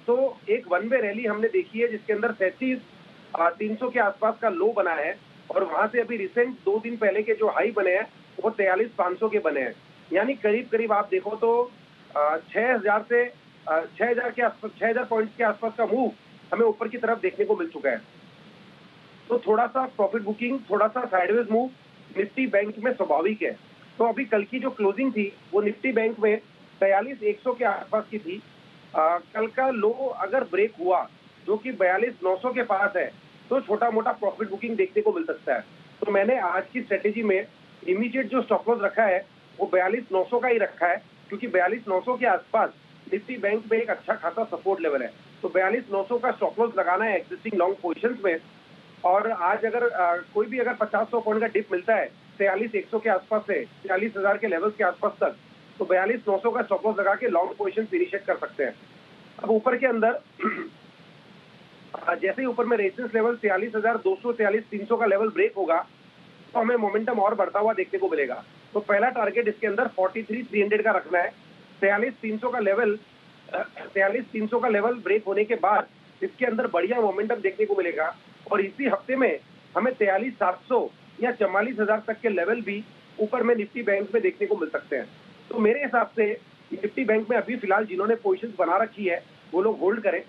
S4: तो एक वन वे रैली हमने देखी है, जिसके अंदर 33,300 के आसपास का लो बना है और वहां से अभी रिसेंट 2 दिन पहले के जो हाई बने हैं वो 43,500 के बने हैं। यानी करीब करीब आप देखो तो 6,000 से 6,000 के आसपास, 6,000 पॉइंट्स के आसपास का मूव हमें ऊपर की तरफ देखने को मिल चुका है। तो थोड़ा सा प्रॉफिट बुकिंग, थोड़ा सा साइडवेज मूव निफ्टी बैंक में स्वाभाविक है। तो अभी कल की जो क्लोजिंग थी वो निफ्टी बैंक में 42,100 के आसपास की थी। कल का लो अगर ब्रेक हुआ जो कि 42,900 के पास है तो छोटा मोटा प्रॉफिट बुकिंग देखने को मिल सकता है। तो मैंने आज की स्ट्रेटेजी में इमीडिएट जो स्टॉप लॉस रखा है वो 42,900 का ही रखा है, क्योंकि 42,900 के आसपास निफ्टी बैंक में एक अच्छा खासा सपोर्ट लेवल है। तो 42,900 का स्टॉप लॉस लगाना है एक्जिस्टिंग लॉन्ग पोजीशंस में। और आज अगर कोई भी अगर 50-100 पॉइंट का डिप मिलता है 43,100 के आसपास से 43,000 के लेवल्स के आसपास तक, तो 42,900 का स्टॉप लॉस लगा के लॉन्ग पोजीशन इनिशिएट कर सकते हैं। अब ऊपर के अंदर जैसे ही ऊपर में रेजिस्टेंस लेवल 43,200, 43,300 का लेवल ब्रेक होगा तो हमें मोमेंटम और बढ़ता हुआ देखने को मिलेगा। तो पहला टारगेट इसके अंदर 43,300 का रखना है। 43,300 का लेवल ब्रेक होने के बाद इसके अंदर बढ़िया मोमेंटम देखने को मिलेगा और इसी हफ्ते में हमें 43,700 या 44,000 तक के लेवल भी ऊपर में निफ्टी बैंक में देखने को मिल सकते हैं। तो मेरे हिसाब से निफ्टी बैंक में अभी फिलहाल जिन्होंने पोजीशंस बना रखी है वो लोग होल्ड करें,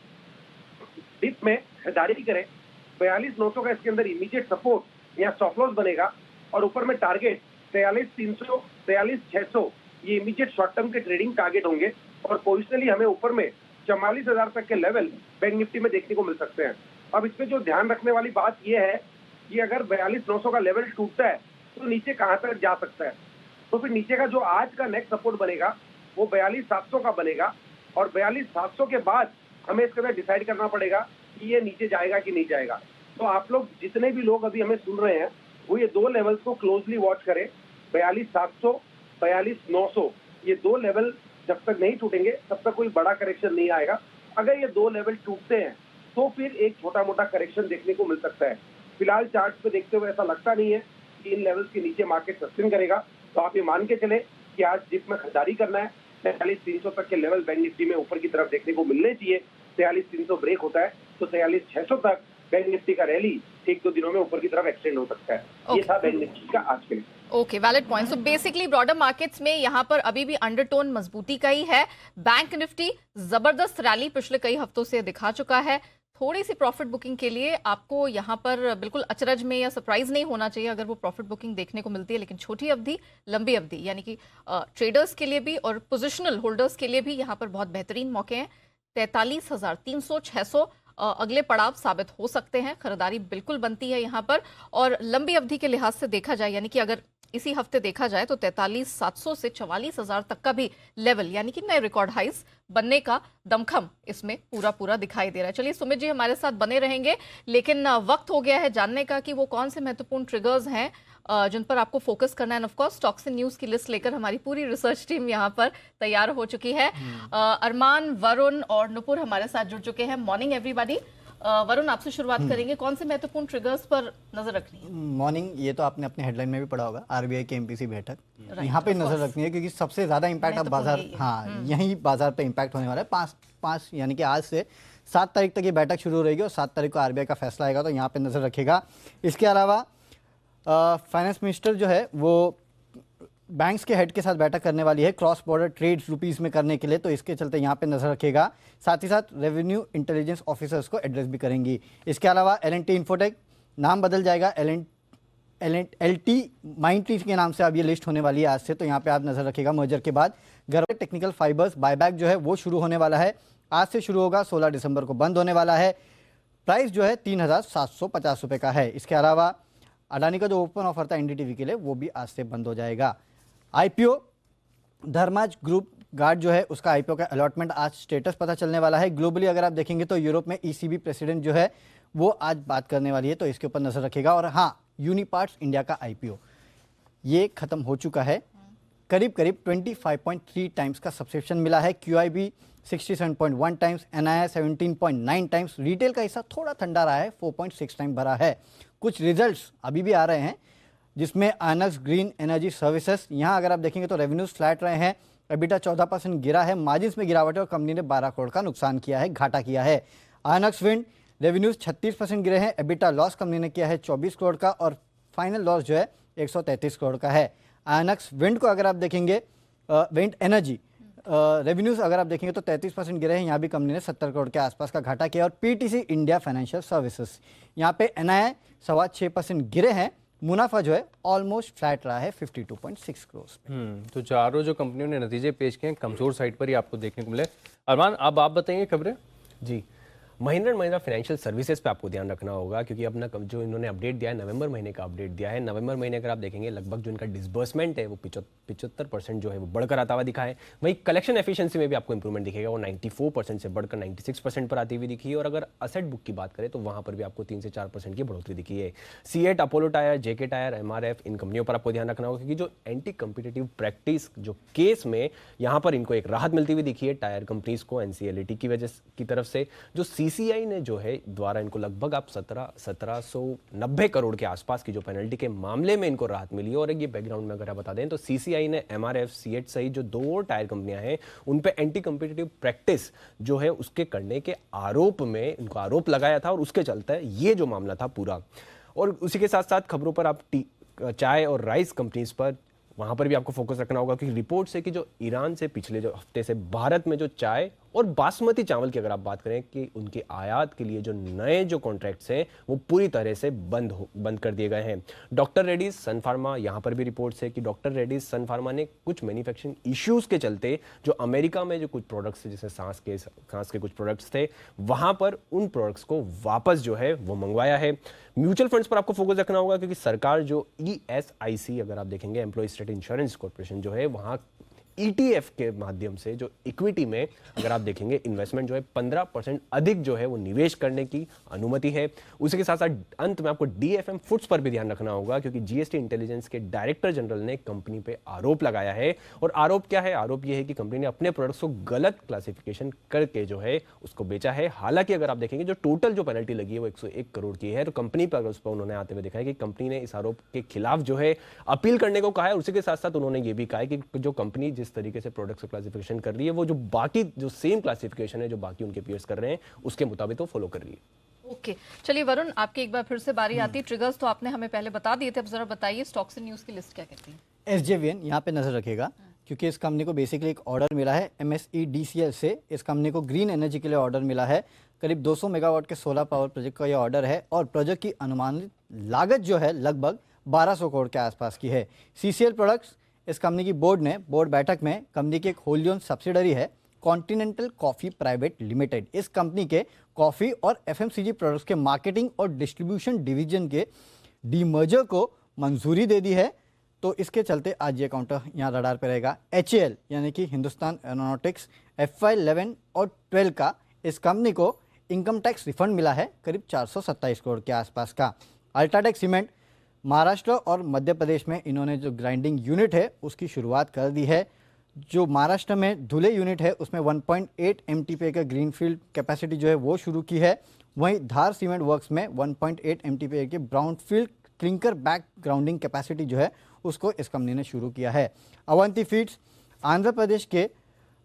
S4: डिप में खरीदारी करें। 42,900 का इसके अंदर इमीडिएट सपोर्ट या स्टॉप लॉस बनेगा और ऊपर में टारगेट 43,300, 43,600 ये इमीडिएट शॉर्ट टर्म के ट्रेडिंग टारगेट होंगे और पोजिशनली हमें ऊपर में 44,000 तक के लेवल बैंक निफ्टी में देखने को मिल सकते हैं। अब इसमें जो ध्यान रखने वाली बात यह है कि अगर 42,900 का लेवल टूटता है तो नीचे कहां तक जा सकता है। तो फिर नीचे का जो आज का नेक्स्ट सपोर्ट बनेगा वो 42,700 का बनेगा और 42,700 के बाद हमें इसके अंदर डिसाइड करना पड़ेगा कि ये नीचे जाएगा कि नहीं जाएगा। तो आप लोग जितने भी लोग अभी हमें सुन रहे हैं वो ये 2 लेवल्स को क्लोजली वॉच करें। 42,700, 42,900 ये 2 लेवल जब तक नहीं टूटेंगे तब तक कोई बड़ा करेक्शन नहीं आएगा। अगर ये 2 लेवल टूटते हैं तो फिर एक छोटा मोटा करेक्शन देखने को मिल सकता है। फिलहाल चार्ट पे देखते हुए ऐसा लगता नहीं है कि इन लेवल्स के नीचे मार्केट सस्टेन करेगा। तो आप ये मान के चले कि आज डिप में खरीदारी करना है। 43,300 तक के लेवल बैंक निफ्टी में ऊपर की तरफ देखने को मिलने चाहिए। 43,300 ब्रेक होता है तो 43,600 तक बैंक निफ्टी का रैली 1-2 दिनों में ऊपर की तरफ एक्सटेंड हो सकता है। ये था बैंक निफ्टी का आज के लिए।
S2: Okay, valid point. So basically broader markets में यहाँ पर अभी भी अंडरटोन मजबूती का ही है। बैंक निफ्टी जबरदस्त रैली पिछले कई हफ्तों से दिखा चुका है। थोड़ी सी प्रॉफिट बुकिंग के लिए आपको यहाँ पर बिल्कुल अचरज में या सरप्राइज नहीं होना चाहिए अगर वो प्रॉफिट बुकिंग देखने को मिलती है। लेकिन छोटी अवधि, लंबी अवधि यानी कि ट्रेडर्स के लिए भी और पोजिशनल होल्डर्स के लिए भी यहाँ पर बहुत बेहतरीन मौके हैं। 43,300, 600 अगले पड़ाव साबित हो सकते हैं। खरीदारी बिल्कुल बनती है यहाँ पर। और लंबी अवधि के लिहाज से देखा जाए यानी कि अगर इसी हफ्ते देखा जाए तो 43,700 से 44,000 तक का भी लेवल यानी कि नए रिकॉर्ड हाइस बनने का दमखम इसमें पूरा दिखाई दे रहा है। चलिए सुमित जी हमारे साथ बने रहेंगे, लेकिन वक्त हो गया है जानने का कि वो कौन से महत्वपूर्ण ट्रिगर्स हैं जिन पर आपको फोकस करना है। Of course stocks and news की लिस्ट लेकर हमारी पूरी रिसर्च टीम यहाँ पर तैयार हो चुकी है। अरमान, वरुण और नुपुर हमारे साथ जुड़ चुके हैं। Morning everybody. वरुण, आपसे शुरुआत करेंगे, कौन से महत्वपूर्ण ट्रिगर्स पर नजर रखनी है?
S5: मॉर्निंग, ये तो आपने अपने हेडलाइन में भी पढ़ा होगा, आरबीआई की एमपीसी बैठक, यहाँ पे नजर रखनी है क्योंकि सबसे ज्यादा इम्पैक्ट अब बाजार, हाँ यही बाजार पे इम्पैक्ट होने वाला है। पाँच यानी कि आज से 7 तारीख तक ये बैठक शुरू रहेगी और 7 तारीख को आरबीआई का फैसला आएगा, तो यहाँ पे नजर रखेगा। इसके अलावा फाइनेंस मिनिस्टर जो है वो बैंक्स के हेड के साथ बैठक करने वाली है क्रॉस बॉर्डर ट्रेड रुपीस में करने के लिए, तो इसके चलते यहाँ पे नजर रखेगा। साथ ही साथ रेवेन्यू इंटेलिजेंस ऑफिसर्स को एड्रेस भी करेंगी। इसके अलावा एल&टी इन्फोटेक नाम बदल जाएगा, एल&टी माइंडट्री के नाम से अब ये लिस्ट होने वाली है आज से, तो यहाँ पे आप नजर रखेगा। मर्जर के बाद गर्व टेक्निकल फाइबर्स बायबैक जो है वो शुरू होने वाला है, आज से शुरू होगा, 16 दिसंबर को बंद होने वाला है। प्राइस जो है 3,750 रुपये का है। इसके अलावा अडानी का जो ओपन ऑफर था एनडीटीवी के लिए वो भी आज से बंद हो जाएगा। आईपीओ धर्माज ग्रुप गार्ड जो है उसका आईपीओ का अलॉटमेंट आज स्टेटस पता चलने वाला है। ग्लोबली अगर आप देखेंगे तो यूरोप में ईसीबी प्रेसिडेंट जो है वो आज बात करने वाली है, तो इसके ऊपर नजर रखेगा। और हाँ, यूनिपार्ट्स इंडिया का आईपीओ ये खत्म हो चुका है, करीब 25.3 टाइम्स का सब्सक्रिप्शन मिला है। QIB 67.1 times, NII 17.9 times. Retail का हिस्सा थोड़ा ठंडा रहा है, 4.6 टाइम भरा है। कुछ रिजल्ट्स अभी भी आ रहे हैं जिसमें आयनक्स ग्रीन एनर्जी सर्विसेज, यहाँ अगर आप देखेंगे तो रेवेन्यूज फ्लैट रहे हैं, एबिटा 14% गिरा है, मार्जिन्स में गिरावट है और कंपनी ने 12 करोड़ का नुकसान किया है, घाटा किया है। आयनक्स विंड रेवेन्यूज 36% गिरे हैं, एबिटा लॉस कंपनी ने किया है 24 करोड़ का और फाइनल लॉस जो है 133 करोड़ का है। आयनक्स विंड को अगर आप देखेंगे, विंड एनर्जी रेवेन्यूज अगर आप देखेंगे तो 33% गिरे हैं, यहाँ भी कंपनी ने 70 करोड़ के आसपास का घाटा किया। और पीटीसी इंडिया फाइनेंशियल सर्विसेज, यहाँ पे एनआईआई 6.25% गिरे हैं, मुनाफा जो है ऑलमोस्ट फ्लैट रहा है 52.6 करोड़।
S1: तो चारों जो कंपनियों ने नतीजे पेश किए हैं कमजोर साइड पर ही आपको देखने को मिले। अरमान, अब आप बताएंगे खबरें।
S6: जी, Mahindra and Mahindra financial services पे आपको ध्यान रखना होगा क्योंकि अपना जो इन्होंने अपडेट दिया है, नवंबर महीने का अपडेट दिया है। नवंबर महीने अगर आप देखेंगे लगभग जो इनका डिसबर्समेंट है वो 75% जो है वो बढ़कर आता हुआ दिखा है। वहीं कलेक्शन एफिशिएंसी में भी आपको इंप्रूवमेंट दिखेगा, वो 94% से बढ़कर 96% पर आती हुई दिखी है। और अगर असेट बुक की बात करें तो वहाँ पर भी आपको 3 से 4% की बढ़ोतरी दिखी है। सीएट, अपोलो टायर, जेके टायर, एमआरएफ, इन कंपनियों पर आपको ध्यान रखना होगा क्योंकि जो एंटी कम्पिटिटिव प्रैक्टिस जो केस में यहाँ पर इनको एक राहत मिलती हुई दिखी है टायर कंपनीज को एनसीएलटी की वजह की तरफ से। जो सीसीआई ने जो है द्वारा इनको लगभग आप 1790 करोड़ के आसपास की जो पेनल्टी के मामले में इनको राहत मिली है। और ये बैकग्राउंड में अगर आप बता दें तो सीसीआई ने एमआरएफ, सीएट सहित जो 2 और टायर कंपनियां हैं उन पे एंटी कम्पिटिटिव प्रैक्टिस जो है उसके करने के आरोप में इनको आरोप लगाया था और उसके चलते ये जो मामला था पूरा। और उसी के साथ साथ खबरों पर आप चाय और राइस कंपनीज पर वहां पर भी आपको फोकस रखना होगा क्योंकि रिपोर्ट है कि जो ईरान से पिछले जो हफ्ते से भारत में जो चाय और बासमती चावल की अगर आप बात करें कि उनके आयात के लिए जो नए जो कॉन्ट्रैक्ट्स हैं वो पूरी तरह से बंद कर दिए गए हैं। डॉक्टर रेड्डीज सन फार्मा, यहाँ पर भी रिपोर्ट्स है कि डॉक्टर रेड्डीज सन फार्मा ने कुछ मैन्युफैक्चरिंग इश्यूज के चलते जो अमेरिका में जो कुछ प्रोडक्ट्स थे, जैसे सांस के कुछ प्रोडक्ट्स थे, वहां पर उन प्रोडक्ट्स को वापस जो है वो मंगवाया है। म्यूचुअल फंड्स पर आपको फोकस रखना होगा क्योंकि सरकार जो ESIC अगर आप देखेंगे एम्प्लॉय स्टेट इंश्योरेंस कॉर्पोरेशन जो है वहां ETF के माध्यम से जो इक्विटी में अगर आप देखेंगे इन्वेस्टमेंट जो है 15% अधिक जो है वो निवेश करने की अनुमति है। उसी के साथ साथ अंत में आपको DFM फूड्स पर भी ध्यान रखना होगा क्योंकि जीएसटी इंटेलिजेंस के डायरेक्टर जनरल ने कंपनी पे आरोप लगाया है। और आरोप क्या है? आरोप यह है कि कंपनी ने अपने प्रोडक्ट्स को गलत क्लासिफिकेशन करके जो है उसको बेचा है। हालांकि अगर आप देखेंगे जो टोटल जो पेनल्टी लगी है वो 101 करोड़ की है। तो कंपनी पर उस पर उन्होंने आते हुए देखा है कि कंपनी ने इस आरोप के खिलाफ जो है अपील करने को कहा है। उसी के साथ साथ उन्होंने ये भी कहा है कि जो कंपनी जिस तरीके से प्रोडक्ट्स क्लासिफिकेशन कर रही है वो जो बाकी जो सेम क्लासिफिकेशन है जो बाकी उनके पीयर्स कर रहे हैं उसके मुताबिक वो फॉलो कर रही है।
S2: ओके, चलिए वरुण, आपकी एक बार फिर से बारी आती है। ट्रिगर्स तो आपने हमें पहले बता दिए थे, अब जरा बताइए स्टॉक्स एंड न्यूज की लिस्ट क्या कहती है।
S5: SJVN यहाँ पे नजर रखेगा क्योंकि इस कंपनी को बेसिकली एक ऑर्डर मिला है MSEDCL से। इस कंपनी को ग्रीन एनर्जी के लिए ऑर्डर मिला है, करीब 200 मेगावाट के सोलर पावर प्रोजेक्ट का यह ऑर्डर है और प्रोजेक्ट की अनुमानित लागत जो है लगभग 1200 करोड़ के आसपास की है। CCL प्रोडक्ट्स, इस कंपनी की बोर्ड बैठक में कंपनी की एक होल्डी ओन्ड सब्सिडरी है कॉन्टिनेंटल कॉफी प्राइवेट लिमिटेड। इस कंपनी के कॉफी और FMCG प्रोडक्ट्स के मार्केटिंग और डिस्ट्रीब्यूशन डिवीजन के डीमर्जर को मंजूरी दे दी है, तो इसके चलते आज ये काउंटर यहाँ रडार पे रहेगा। HAL यानी कि हिंदुस्तान एरोनॉटिक्स FY 11 और 12 का इस कंपनी को इनकम टैक्स रिफंड मिला है करीब 427 करोड़ के आसपास का। अल्ट्राटेक सीमेंट महाराष्ट्र और मध्य प्रदेश में इन्होंने जो ग्राइंडिंग यूनिट है उसकी शुरुआत कर दी है। जो महाराष्ट्र में धुले यूनिट है उसमें 1.8 MTPA का ग्रीनफील्ड कैपेसिटी जो है वो शुरू की है। वहीं धार सीमेंट वर्क्स में 1.8 MTPA के brownfield clinker back grounding capacity जो है उसको इस कंपनी ने शुरू किया है। अवंती फीड्स आंध्र प्रदेश के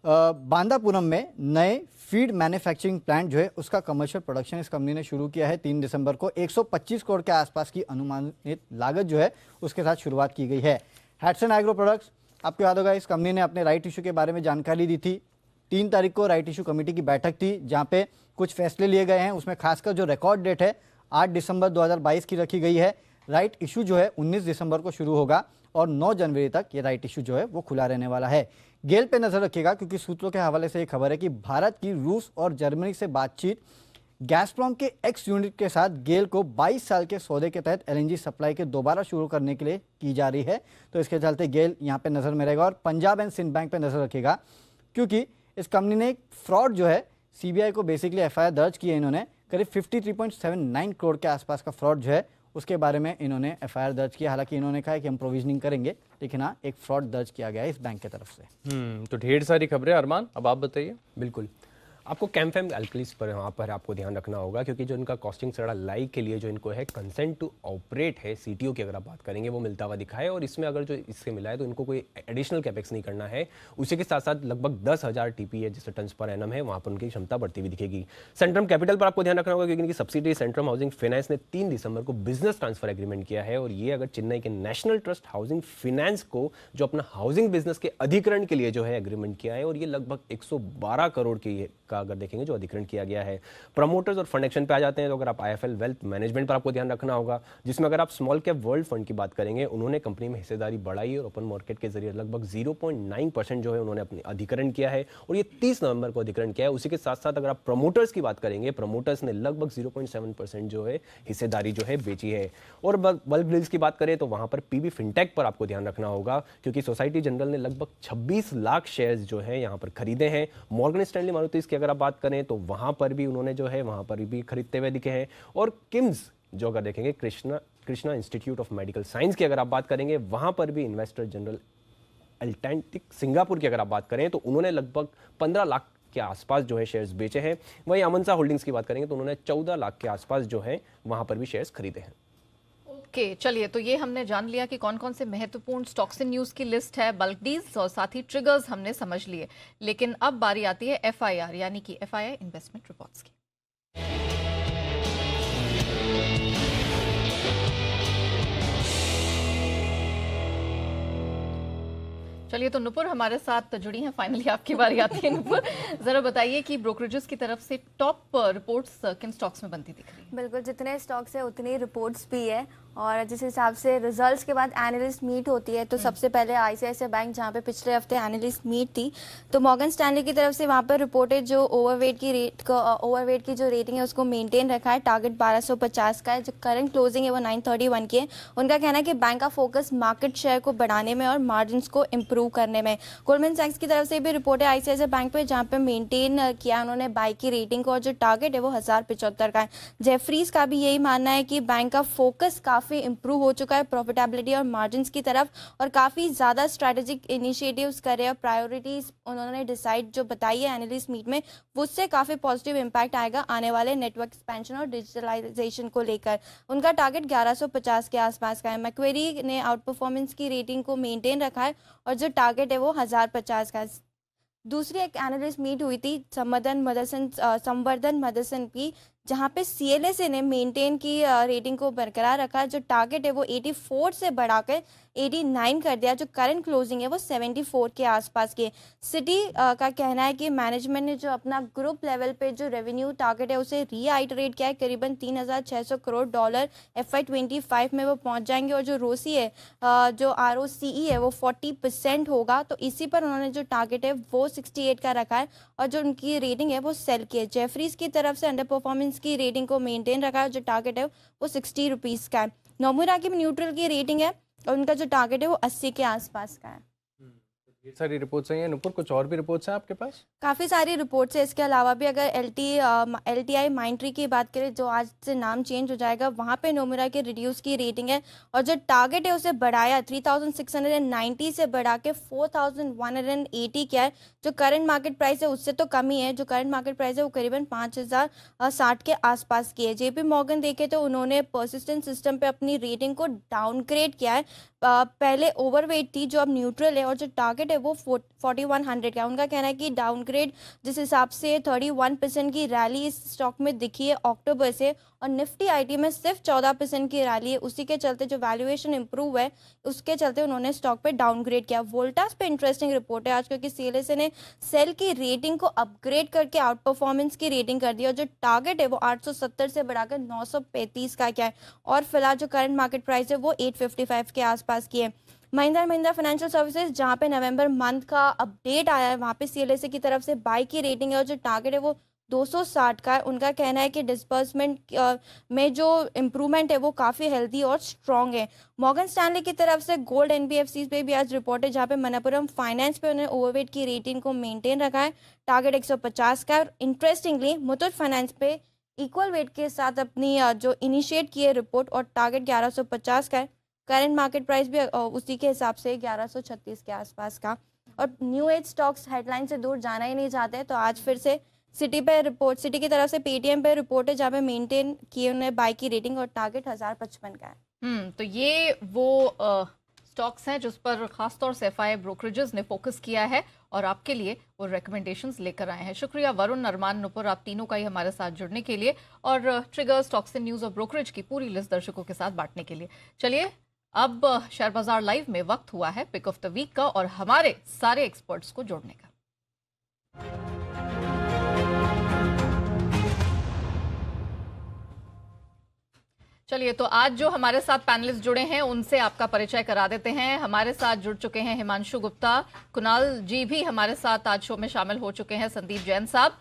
S5: बांदापुरम में नए फीड मैन्युफैक्चरिंग प्लांट जो है उसका कमर्शियल प्रोडक्शन इस कंपनी ने शुरू किया है। 3 दिसंबर को 125 करोड़ के आसपास की अनुमानित लागत जो है उसके साथ शुरुआत की गई है। हैट्सन एग्रो प्रोडक्ट्स, आपको याद होगा इस कंपनी ने अपने राइट इशू के बारे में जानकारी दी थी। 3 तारीख को राइट इशू कमेटी की बैठक थी जहां पे कुछ फैसले लिए गए हैं। उसमें खासकर जो रिकॉर्ड डेट है 8 दिसंबर 2022 की रखी गई है। राइट इशू जो है 19 दिसंबर को शुरू होगा और 9 जनवरी तक ये राइट इशू जो है वो खुला रहने वाला है। गेल पे नजर रखिएगा क्योंकि सूत्रों के हवाले से ये खबर है कि भारत की रूस और जर्मनी से बातचीत गैसप्रॉम के एक्स यूनिट के साथ गेल को 22 साल के सौदे के तहत LNG सप्लाई के दोबारा शुरू करने के लिए की जा रही है। तो इसके चलते गेल यहाँ पे नजर में रहेगा और पंजाब एंड सिंध बैंक पे नजर रखिएगा क्योंकि इस कंपनी ने एक फ्रॉड जो है CBI को बेसिकली FIR दर्ज की है। इन्होंने करीब 53.79 करोड़ के आसपास का फ्रॉड जो है उसके बारे में इन्होंने FIR दर्ज किया। हालांकि इन्होंने कहा है कि हम प्रोविजनिंग करेंगे, लेकिन हाँ एक फ्रॉड दर्ज किया गया है इस बैंक की तरफ से।
S1: तो ढेर सारी खबरें। अरमान, अब आप बताइए।
S6: बिल्कुल, आपको कैम्फेम एल्कलीस पर वहाँ पर आपको ध्यान रखना होगा क्योंकि जो इनका कॉस्टिंग सड़ा लाई के लिए जो इनको है कंसेंट टू ऑपरेट है CTO की अगर आप बात करेंगे वो मिलता हुआ दिखा है। और इसमें अगर जो इससे मिला है तो इनको कोई एडिशनल कैपेक्स नहीं करना है। उसी के साथ साथ लगभग 10,000 TPA जैसे टन्स पर एनम है वहाँ पर उनकी क्षमता बढ़ती हुई दिखेगी। सेंट्रम कैपिटल पर आपको ध्यान रखना होगा क्योंकि इनकी सब्सिडी सेंट्रम हाउसिंग फाइनेंस ने 3 दिसंबर को बिजनेस ट्रांसफर एग्रीमेंट किया है। और ये अगर चेन्नई के नेशनल ट्रस्ट हाउसिंग फाइनेंस को जो अपना हाउसिंग बिजनेस के अधिग्रहण के लिए जो है एग्रीमेंट किया है और ये लगभग 112 करोड़ की का अगर देखेंगे जो अधिग्रहण किया गया है। प्रमोटर्स और फंड एक्शन पे आ जाते हैं तो अगर आप IIFL वेल्थ मैनेजमेंट पर आपको ध्यान रखना होगा जिसमें अगर आप स्मॉल कैप वर्ल्ड फंड की बात करेंगे उन्होंने कंपनी में हिस्सेदारी बढ़ाई और ओपन मार्केट के जरिए लगभग 0.9% जो है उन्होंने अपनी अधिग्रहण किया है और ये 30 नवंबर को अधिग्रहण किया है। उसी के साथ साथ अगर आप प्रमोटर्स की बात करेंगे प्रमोटर्स ने लगभग 0.7% जो है हिस्सेदारी जो है बेची है। और बल्क डील्स की बात करें तो वहां पर PB फिनटेक पर आपको ध्यान रखना होगा क्योंकि सोसाइटी जनरल ने लगभग 26 लाख शेयर्स जो है यहाँ पर खरीदे हैं। मॉर्गन स्टैनली मारुति की अगर आप बात करें तो वहां पर भी उन्होंने जो है वहां पर भी खरीदते हुए दिखे हैं। और किम्स जो अगर देखेंगे Krishna institute of medical science की अगर आप बात करेंगे वहां पर भी इन्वेस्टर जनरल अल्टैंटिक सिंगापुर की अगर आप बात करें तो उन्होंने लगभग 15 लाख के आसपास जो है शेयर्स बेचे हैं। वहीं अमनसा होल्डिंग्स की बात करेंगे तो उन्होंने 14 लाख के आसपास जो है वहां पर भी शेयर्स खरीदे हैं।
S2: ओके, चलिए, तो ये हमने जान लिया कि कौन कौन से महत्वपूर्ण स्टॉक्स इन न्यूज की लिस्ट है, बल्क डील्स और साथ ही ट्रिगर्स हमने समझ लिए। लेकिन अब बारी आती है FIR यानी कि FII इन्वेस्टमेंट रिपोर्ट्स की। चलिए, तो नुपुर हमारे साथ जुड़ी हैं। फाइनली आपकी बारी आती है नुपुर, जरा बताइए कि ब्रोकरेजेस की तरफ से टॉप रिपोर्ट्स किन स्टॉक्स में बनती दिख रही है?
S7: बिल्कुल, जितने स्टॉक्स है उतनी रिपोर्ट्स भी है और जिस हिसाब से रिजल्ट्स के बाद एनालिस्ट मीट होती है तो सबसे पहले ICICI बैंक जहाँ पे पिछले हफ्ते एनालिस्ट मीट थी तो मॉर्गन स्टैनली की तरफ से वहाँ पर रिपोर्टेड जो ओवरवेट की जो रेटिंग है उसको मेंटेन रखा है। टारगेट 1250 का है। जो करंट क्लोजिंग है वो 931 की है। उनका कहना है कि बैंक का फोकस मार्केट शेयर को बढ़ाने में और मार्जिन को इम्प्रूव करने में। गोल्डमैन सैक्स की तरफ से भी रिपोर्ट है ICICI बैंक पे जहाँ पे मेंटेन किया उन्होंने बाई की रेटिंग को और जो टारगेट है वो 1075 का है। जेफरीज का भी यही मानना है कि बैंक का फोकस काफ़ी इंप्रूव हो चुका है प्रॉफिटेबिलिटी और मार्जिन्स की तरफ और काफ़ी ज़्यादा स्ट्रैटेजिक इनिशिएटिव्स कर रहे हैं। प्रायोरिटीज़ उन्होंने डिसाइड जो बताई है एनालिस्ट मीट में उससे काफ़ी पॉजिटिव इम्पैक्ट आएगा आने वाले नेटवर्क एक्सपेंशन और डिजिटलाइजेशन को लेकर। उनका टारगेट 1150 के आसपास का है। मैक्वेरी ने आउट परफॉर्मेंस की रेटिंग को मेंटेन रखा है और जो टारगेट है वो 1050 का है। दूसरी एक एनालिस्ट मीट हुई थी संवर्धन मदरसन की जहाँ पे CLSA ने मेंटेन की रेटिंग को बरकरार रखा। जो टारगेट है वो 84 से बढ़ाकर 89 कर दिया। जो करंट क्लोजिंग है वो 74 के आसपास की। सिटी का कहना है कि मैनेजमेंट ने जो अपना ग्रुप लेवल पे जो रेवेन्यू टारगेट है उसे रीआइटरेट किया है। करीबन $3,600 करोड़ FY25 में वो पहुंच जाएंगे और जो रोसी है जो ROCE है वो 40% होगा। तो इसी पर उन्होंने जो टारगेट है वो 68 का रखा है और जो उनकी रेटिंग है वो सेल की है। जेफरीज की तरफ से अंडर परफॉर्मेंस की रेटिंग को मेंटेन रखा है। जो टारगेट है वो 60 रुपीज़ का है। नोमुरा की न्यूट्रल की रेटिंग है और उनका जो टारगेट है वो 80 के आसपास का है।
S1: ये सारी रिपोर्ट्स हैं नुपुर, कुछ और भी रिपोर्ट्स हैं आपके पास?
S7: काफ़ी सारी रिपोर्ट्स है। इसके अलावा भी अगर LTI माइंट्री की बात करें, जो आज से नाम चेंज हो जाएगा, वहाँ पे नोमुरा की रिड्यूस की रेटिंग है और जो टारगेट है उसे बढ़ाया 3690 से बढ़ा के 4180 किया है। जो करंट मार्केट प्राइस है उससे तो कम ही है, जो करंट मार्केट प्राइस है वो करीबन 5060 के आसपास की है। JP मॉर्गन देखे तो उन्होंने परसिस्टेंट सिस्टम पे अपनी रेटिंग को डाउनग्रेड किया है। पहले ओवरवेट थी जो अब न्यूट्रल है और जो टारगेट है वो 4100 का। उनका कहना है कि डाउनग्रेड जिस हिसाब से 31% की रैली इस स्टॉक में दिखी है अक्टूबर से, और निफ्टी IT में सिर्फ 14% की रैली है, उसी के चलते जो वैल्यूएशन इंप्रूव है उसके चलते उन्होंने स्टॉक पे डाउनग्रेड किया। वोल्टास पे इंटरेस्टिंग रिपोर्ट है आज, क्योंकि CLSA ने सेल की रेटिंग को अपग्रेड करके आउट परफॉर्मेंस की रेटिंग कर दी और जो टारगेट है वो 870 से बढ़ाकर 935 का किया है और फिलहाल जो करंट मार्केट प्राइस है वो 855 के आसपास की है। महिंद्रा फाइनेंशियल सर्विसेज, जहां पे नवंबर मंथ का अपडेट आया है, वहां पे CLSA की तरफ से बाय की रेटिंग है और जो टारगेट है वो 260 का है। उनका कहना है कि डिस्बर्समेंट में जो इम्प्रूवमेंट है वो काफ़ी हेल्दी और स्ट्रॉन्ग है। मॉर्गन स्टैनली की तरफ से गोल्ड NBFCs पे भी आज रिपोर्ट है, जहाँ पे मनप्पुरम फाइनेंस पे उन्होंने ओवरवेट की रेटिंग को मेंटेन रखा है, टारगेट 150 का है। इंटरेस्टिंगली मुथूट फाइनेंस पे इक्वल वेट के साथ अपनी जो इनिशिएट की है रिपोर्ट और टारगेट 1150 का है। करंट मार्केट प्राइस भी उसी के हिसाब से 1136 के आसपास का। और न्यू एज स्टॉक्स हेडलाइन से दूर जाना ही नहीं चाहते, तो आज फिर से सिटी की तरफ से पेटीएम पे रिपोर्ट है, जहाँ पे मेंटेन किए उन्हें बाय की रेटिंग और टारगेट 1055 का है।
S2: तो ये वो स्टॉक्स हैं जिस पर खासतौर से FI ब्रोकरेजेस ने फोकस किया है और आपके लिए वो रिकमेंडेशंस लेकर आए हैं। शुक्रिया वरुण, अरमान, नुपुर, आप तीनों का ही हमारे साथ जुड़ने के लिए और ट्रिगर स्टॉक्स इन न्यूज़ और ब्रोकरेज की पूरी लिस्ट दर्शकों के साथ बांटने के लिए। चलिए अब शेयर बाजार लाइव में वक्त हुआ है पिक ऑफ द वीक का और हमारे सारे एक्सपर्ट्स को जोड़ने का। चलिए तो आज जो हमारे साथ पैनलिस्ट जुड़े हैं उनसे आपका परिचय करा देते हैं। हमारे साथ जुड़ चुके हैं हिमांशु गुप्ता, कुणाल जी भी हमारे साथ आज शो में शामिल हो चुके हैं, संदीप जैन साहब,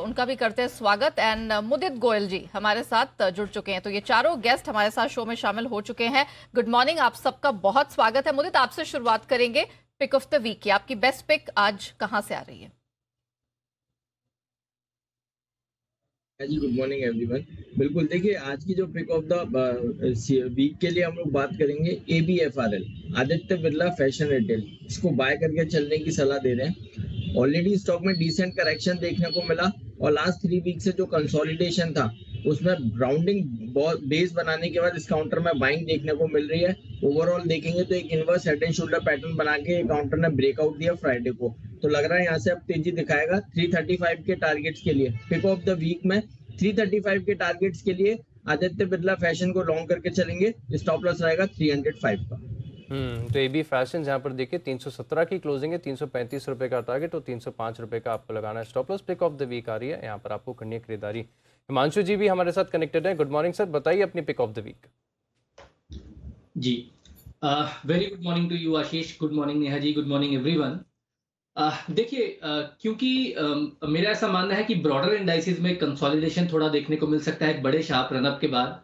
S2: उनका भी करते हैं स्वागत, एंड मुदित गोयल जी हमारे साथ जुड़ चुके हैं। तो ये चारों गेस्ट हमारे साथ शो में शामिल हो चुके हैं। गुड मॉर्निंग, आप सबका बहुत स्वागत है। मुदित, आपसे शुरुआत करेंगे पिक ऑफ द वीक की। आपकी बेस्ट पिक आज कहाँ से आ रही है?
S8: जी गुड मॉर्निंग एवरीवन। बिल्कुल, देखिए आज की जो पिक ऑफ द वीक के लिए हम लोग बात करेंगे ABFRL, Aditya Birla fashion retail. इसको बाय करके चलने की सलाह दे रहे हैं। ऑलरेडी स्टॉक में डिसेंट करेक्शन देखने को मिला और लास्ट 3 वीक से जो कंसोलिडेशन था उसमें राउंडिंग बेस बनाने के बाद इस काउंटर में बाइंग देखने को मिल रही है। ओवरऑल देखेंगे तो एक inverse head and shoulder pattern बना के काउंटर ने ब्रेकआउट दिया फ्राइडे को, तो लग रहा है यहाँ से अब तेजी दिखाएगा 335 के टारगेट्स के लिए। पिक ऑफ द वीक में 335 के टारगेट्स के लिए आदित्य बिरला फैशन को लॉन्ग करके चलेंगे। स्टॉप लॉस रहेगा 305 का।
S1: तो AB फैशन जहाँ पर देखिए 317 की क्लोजिंग है, 335 रुपए का टारगेट और 305 रुपए का आपको लगाना है stop loss. Pick of the week आ रही है, यहाँ पर आपको करनी है खरीदारी। हिमांशु जी भी हमारे साथ कनेक्टेड है। गुड मॉर्निंग सर, बताइए अपनी पिक ऑफ द वीक।
S9: जी very good morning to you Ashish, good morning Neha ji, good morning everyone. देखिए क्योंकि मेरा ऐसा मानना है कि ब्रॉडर इंडाइसेस में कंसोलिडेशन थोड़ा देखने को मिल सकता है एक बड़े शार्प रनअप के बाद,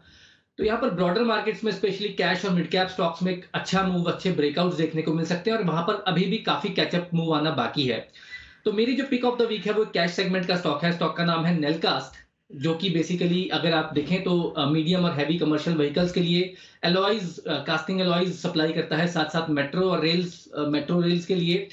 S9: तो यहाँ पर ब्रॉडर मार्केट्स में स्पेशली कैश और मिड कैप स्टॉक्स में एक अच्छा मूव, अच्छे ब्रेकआउट्स देखने को मिल सकते हैं और वहां पर अभी भी काफी कैचअप मूव आना बाकी है। तो मेरी जो पिक ऑफ द वीक है वो कैश सेगमेंट का स्टॉक है। स्टॉक का नाम है नेलकास्ट, जो कि बेसिकली अगर आप देखें तो मीडियम और हैवी कमर्शियल व्हीकल्स के लिए एलॉयज, कास्टिंग एलॉयज सप्लाई करता है, साथ साथ मेट्रो और मेट्रो रेल्स के लिए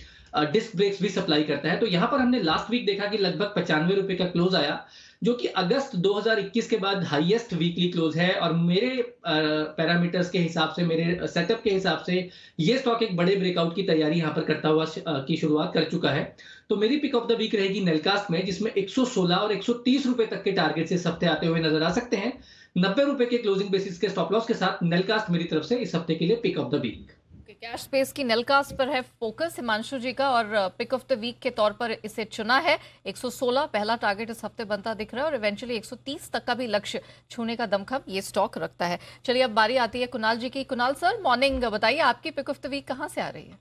S9: डिस्क ब्रेक्स भी सप्लाई करता है। तो यहाँ पर हमने लास्ट वीक देखा कि लगभग 95 रुपए का क्लोज आया, जो कि अगस्त 2021 के बाद हाईएस्ट वीकली क्लोज है और मेरे पैरामीटर्स के हिसाब से, मेरे सेटअप के हिसाब से ये स्टॉक एक बड़े ब्रेकआउट की तैयारी यहाँ पर करता हुआ की शुरुआत कर चुका है। तो मेरी पिक ऑफ द वीक रहेगी नेलकास्ट में, जिसमें 116 और 130 रुपए तक के टारगेट इस हफ्ते आते हुए नजर आ सकते हैं। 90 रुपए के क्लोजिंग बेसिस के स्टॉप लॉस के साथ नेलकास्ट मेरी तरफ से इस हफ्ते के लिए pick of the week.
S2: Cash space की नेलकास्ट पर है फोकस हिमांशु जी का और पिक ऑफ द वीक के तौर पर इसे चुना है। 116 पहला टारगेट इस हफ्ते बनता दिख रहा है और इवेंचुअली 130 तक का भी लक्ष्य छूने का दमखम ये स्टॉक रखता है। चलिए अब बारी आती है कुणाल जी की। कुणाल सर मॉर्निंग, बताइए आपकी पिक ऑफ द वीक कहां से आ रही है?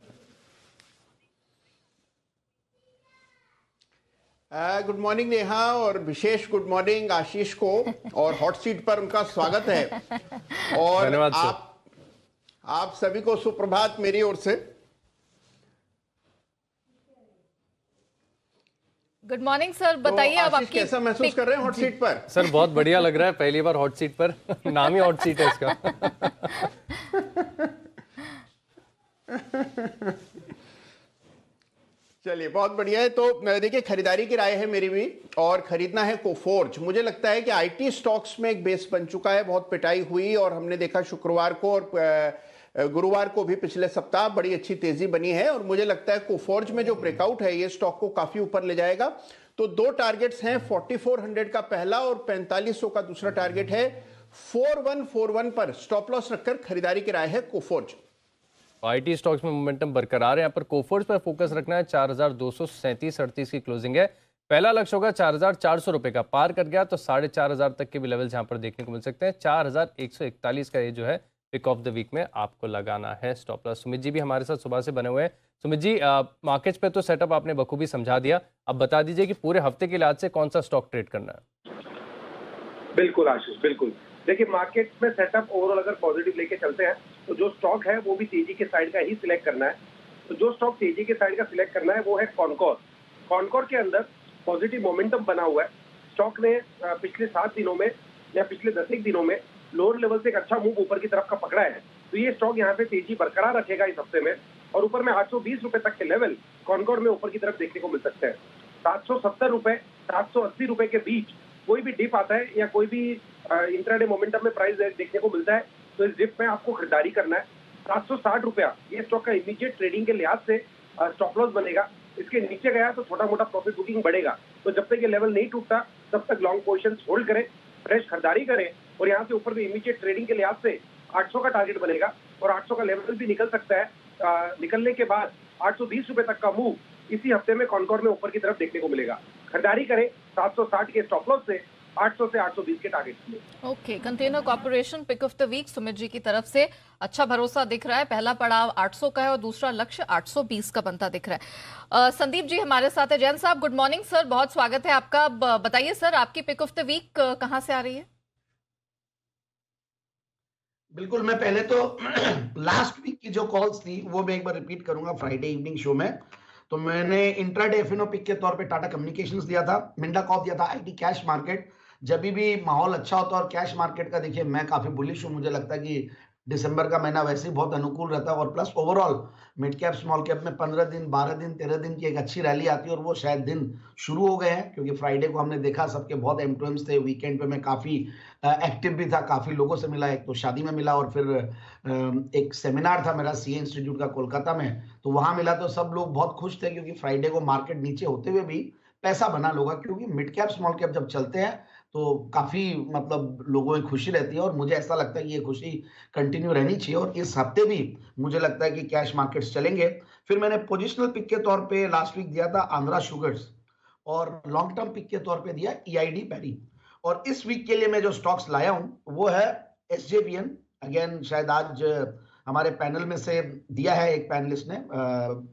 S10: गुड मॉर्निंग नेहा और विशेष गुड मॉर्निंग आशीष को, और हॉट सीट पर उनका स्वागत है और आप सभी को सुप्रभात मेरी ओर से।
S2: गुड मॉर्निंग सर, बताइए
S10: तो
S2: अब
S10: आशीष
S2: आपकी
S10: कैसा महसूस कर रहे हैं हॉट सीट पर?
S1: सर बहुत बढ़िया लग रहा है, पहली बार हॉट सीट पर। नाम ही हॉट सीट है इसका।
S10: चलिए बहुत बढ़िया है। तो देखिए खरीदारी की राय है मेरी भी, और खरीदना है कोफोर्ज। मुझे लगता है कि आईटी स्टॉक्स में एक बेस बन चुका है, बहुत पिटाई हुई और हमने देखा शुक्रवार को और गुरुवार को भी पिछले सप्ताह बड़ी अच्छी तेजी बनी है, और मुझे लगता है कोफोर्ज में जो ब्रेकआउट है ये स्टॉक को काफी ऊपर ले जाएगा। तो दो टारगेट्स हैं, 4400 का पहला और 4500 का दूसरा टारगेट है। 4141 पर स्टॉप लॉस रखकर खरीदारी की राय है कोफोर्ज।
S1: आईटी स्टॉक्स में मोमेंटम बरकरार है, यहाँ पर कोफोर्ज पर फोकस रखना है। 4237.38 की क्लोजिंग है। पहला लक्ष्य होगा 4400 रुपए का, पार कर गया तो 4500 तक के भी लेवल्स यहाँ पर देखने को मिल सकते हैं। 4141 का ये जो है पिक ऑफ द वीक में आपको लगाना है स्टॉप लॉस। सुमित जी भी हमारे साथ सुबह से बने हुए हैं। सुमित जी, मार्केट्स पे तो सेटअप आपने बखूबी समझा दिया, अब बता दीजिए कि पूरे हफ्ते के लिहाज से कौन सा स्टॉक ट्रेड करना है।
S4: बिल्कुल आशीष, बिल्कुल। देखिए मार्केट में सेटअप ओवरऑल अगर पॉजिटिव लेके चलते हैं तो जो स्टॉक है वो भी तेजी के साइड का ही सिलेक्ट करना है। तो जो स्टॉक तेजी के साइड का सिलेक्ट करना है वो है कॉनकोर। कॉनकोर के अंदर पॉजिटिव मोमेंटम बना हुआ है। स्टॉक ने पिछले 7 दिनों में या पिछले 10 एक दिनों में लोअर लेवल से एक अच्छा मूव ऊपर की तरफ का पकड़ा है। तो ये स्टॉक यहाँ पे तेजी बरकरार रखेगा इस हफ्ते में, और ऊपर में 820 रुपए तक के लेवल कॉनकोर में ऊपर की तरफ देखने को मिल सकते हैं। 770 रुपए 780 रुपए के बीच कोई भी डिप आता है या कोई भी इंट्राडे मोमेंटम में प्राइस देखने को मिलता है तो इस डिप में आपको खरीदारी करना है। 760 रुपया ये स्टॉक का इमीडिएट ट्रेडिंग के लिहाज से स्टॉप लॉस बनेगा। इसके नीचे गया तो छोटा मोटा प्रॉफिट बुकिंग बढ़ेगा। तो जब तक ये लेवल नहीं टूटता तब तक लॉन्ग पोजीशन होल्ड करें, फ्रेश खरीदारी करें, और यहाँ से ऊपर भी इमीडिएट ट्रेडिंग के लिहाज से 800 का टारगेट बनेगा और 800 का लेवल भी निकल सकता है। निकलने के बाद 820 रुपए तक का मूव इसी हफ्ते में कॉनकोर में ऊपर की तरफ देखने को मिलेगा। खरीदारी करें 760 के स्टॉप लॉस से 800 से 820 के टारगेट में।
S2: Okay, container corporation pick of the week Sumit ji की तरफ से अच्छा भरोसा दिख रहा है। पहला पड़ाव 800 का है और दूसरा लक्ष्य 820 का बनता दिख रहा है। संदीप जी हमारे साथ है। जैन साहब गुड मॉर्निंग सर, बहुत स्वागत है आपका। बताइए सर, आपकी पिक ऑफ द वीक कहां से आ रही है?
S11: बिल्कुल, मैं पहले तो लास्ट वीक की जो कॉल्स थी वो मैं एक बार रिपीट करूंगा फ्राइडे इवनिंग शो में। तो मैंने इंट्राडे एफएनओ पिक के तौर पे टाटा कम्युनिकेशंस दिया था, मिंडा कॉप दिया था, आईटी कैश मार्केट। जब भी माहौल अच्छा होता है और कैश मार्केट का देखिए मैं काफी बुलिश हूं, मुझे लगता है कि दिसंबर का महीना वैसे ही बहुत अनुकूल रहता है, और plus overall mid cap small cap में 15 दिन 12 दिन 13 दिन की एक अच्छी रैली आती है, और वो शायद दिन शुरू हो गए हैं क्योंकि फ्राइडे को हमने देखा सबके बहुत M2Ms थे। वीकेंड पे मैं काफी एक्टिव भी था, काफी लोगों से मिला, एक तो शादी में मिला और फिर एक सेमिनार था मेरा सीए इंस्टीट्यूट का कोलकाता में, तो वहां मिला। तो सब लोग बहुत खुश थे क्योंकि फ्राइडे को मार्केट नीचे होते हुए भी पैसा बना लोग, क्योंकि मिड कैप स्मॉल कैप जब चलते हैं तो काफी मतलब लोगों में खुशी रहती है, और मुझे ऐसा लगता है कि ये खुशी कंटिन्यू रहनी चाहिए। और इस हफ्ते भी मुझे लगता है कि कैश मार्केट्स चलेंगे। फिर मैंने पोजिशनल पिक के तौर पे लास्ट वीक दिया था आंध्रा शुगर्स, और लॉन्ग टर्म पिक के तौर पे दिया EID पैरी। और इस वीक के लिए मैं जो स्टॉक्स लाया हूं वो है SJVN। अगेन शायद आज हमारे पैनल में से दिया है एक पैनलिस्ट ने,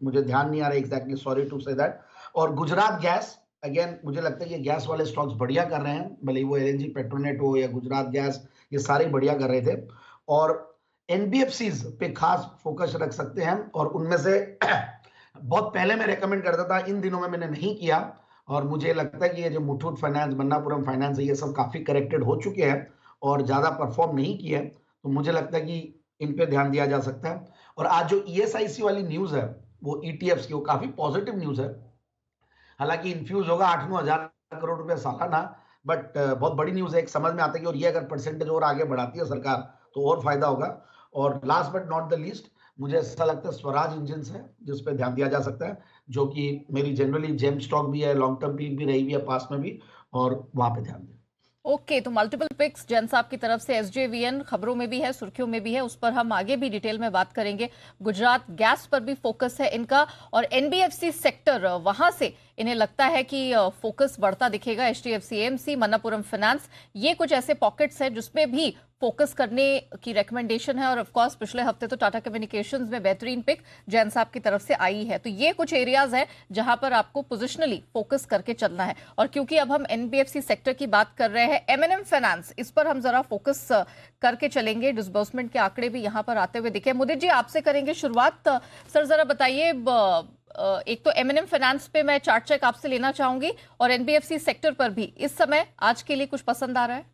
S11: मुझे ध्यान नहीं आ रहा exactly, sorry to say that. और गुजरात गैस, अगेन मुझे लगता है ये गैस वाले स्टॉक्स बढ़िया कर रहे हैं, भले वो LNG पेट्रोनेट हो या गुजरात गैस, ये सारे बढ़िया कर रहे थे। और NBFCs पे खास फोकस रख सकते हैं, और उनमें से बहुत पहले मैं रेकमेंड करता था, इन दिनों में मैंने नहीं किया, और मुझे लगता है कि ये जो मुथूट फाइनेंस, मन्नापुरम फाइनेंस है, ये सब काफी करेक्टेड हो चुके हैं और ज्यादा परफॉर्म नहीं किए, तो मुझे लगता है कि इन पे ध्यान दिया जा सकता है। और आज जो ESIC वाली न्यूज है वो ETFs की, वो काफी पॉजिटिव न्यूज है। हालांकि इन्फ्यूज होगा 8-9 हजार करोड़ रुपए सालाना, बट बहुत बड़ी न्यूज है। एक समझ में आता है कि और ये अगर परसेंटेज और आगे बढ़ाती है सरकार तो और फायदा होगा। और last but not the least, मुझे ऐसा लगता है स्वराज इंजन्स है जिस पे ध्यान दिया जा सकता है, जो कि मेरी जनरली जेम स्टॉक भी है, लॉन्ग टर्म पिक भी रही हुई है पास में भी, और वहां पे ध्यान दें।
S2: ओके, तो मल्टीपल पिक्स जैन साहब की तरफ से। SJVN खबरों में भी है, सुर्खियों में भी है, उस पर हम आगे भी डिटेल में बात करेंगे। गुजरात गैस पर भी फोकस है इनका, और NBFC सेक्टर वहां से इन्हें लगता है कि फोकस बढ़ता दिखेगा। HDFC AMC, मन्नापुरम फाइनेंस, ये कुछ ऐसे पॉकेट्स हैं जिसमें भी फोकस करने की रेकमेंडेशन है। और ऑफ कोर्स पिछले हफ्ते तो टाटा कम्युनिकेशंस में बेहतरीन पिक जैन साहब की तरफ से आई है। तो ये कुछ एरियाज है जहां पर आपको पोजिशनली फोकस करके चलना है। और क्योंकि अब हम NBFC सेक्टर की बात कर रहे हैं, M&M फाइनेंस, इस पर हम जरा फोकस करके चलेंगे। डिसबर्समेंट के आंकड़े भी यहां पर आते हुए दिखे। मुदित जी आपसे करेंगे शुरुआत। सर जरा बताइए, एक तो M&M फाइनेंस पे मैं चार्ट चेक आपसे लेना चाहूंगी और NBFC सेक्टर पर भी इस समय आज के लिए कुछ पसंद आ रहा है?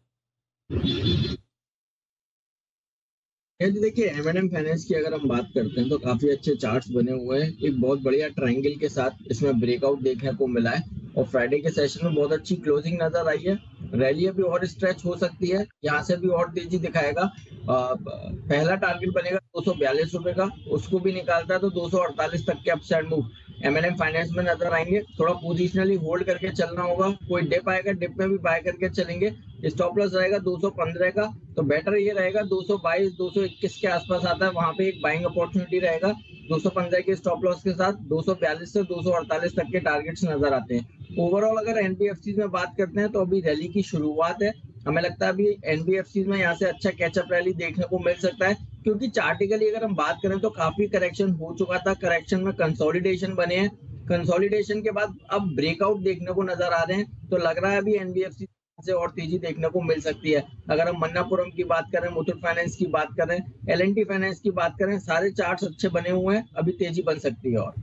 S8: देखिए M&M फाइनेंस की अगर हम बात करते हैं तो काफी अच्छे चार्ट्स बने हुए हैं। एक बहुत बढ़िया ट्रायंगल के साथ इसमें ब्रेकआउट देखने को मिला है और फ्राइडे के सेशन में बहुत अच्छी क्लोजिंग नजर आई है। रैली अभी और स्ट्रेच हो सकती है, यहाँ से भी और तेजी दिखाएगा। पहला टारगेट बनेगा 242 रुपए का, उसको भी निकालता है तो 248 तक के अपसाइड मूव M&M फाइनेंस में नजर आएंगे। थोड़ा पोजिशनली होल्ड करके चलना होगा, कोई डिप आएगा डिप में भी बाय करके चलेंगे। स्टॉप लॉस रहेगा 215 का, तो बेटर ये रहेगा 222 221 के आसपास आता है, वहां पे एक बाइंग अपॉर्चुनिटी रहेगा। 215 के स्टॉप लॉस के साथ 242 से 248 तक के टारगेट्स नजर आते हैं। ओवरऑल अगर NBFCs में बात करते हैं तो अभी रैली की शुरुआत है, हमें लगता है अभी NBFCs में यहाँ से अच्छा कैचअप रैली देखने को मिल सकता है, क्योंकि चार्टिकली अगर हम बात करें तो काफी करेक्शन हो चुका था। करेक्शन में कंसोलिडेशन बने हैं, कंसोलिडेशन के बाद अब ब्रेकआउट देखने को नजर आ रहे हैं, तो लग रहा है अभी NBFC से और तेजी देखने को मिल सकती है। अगर हम मन्नापुरम की बात करें, मुथूट फाइनेंस की बात करें, L&T फाइनेंस की बात करें, सारे चार्ट्स अच्छे बने हुए हैं, अभी तेजी बन सकती है। और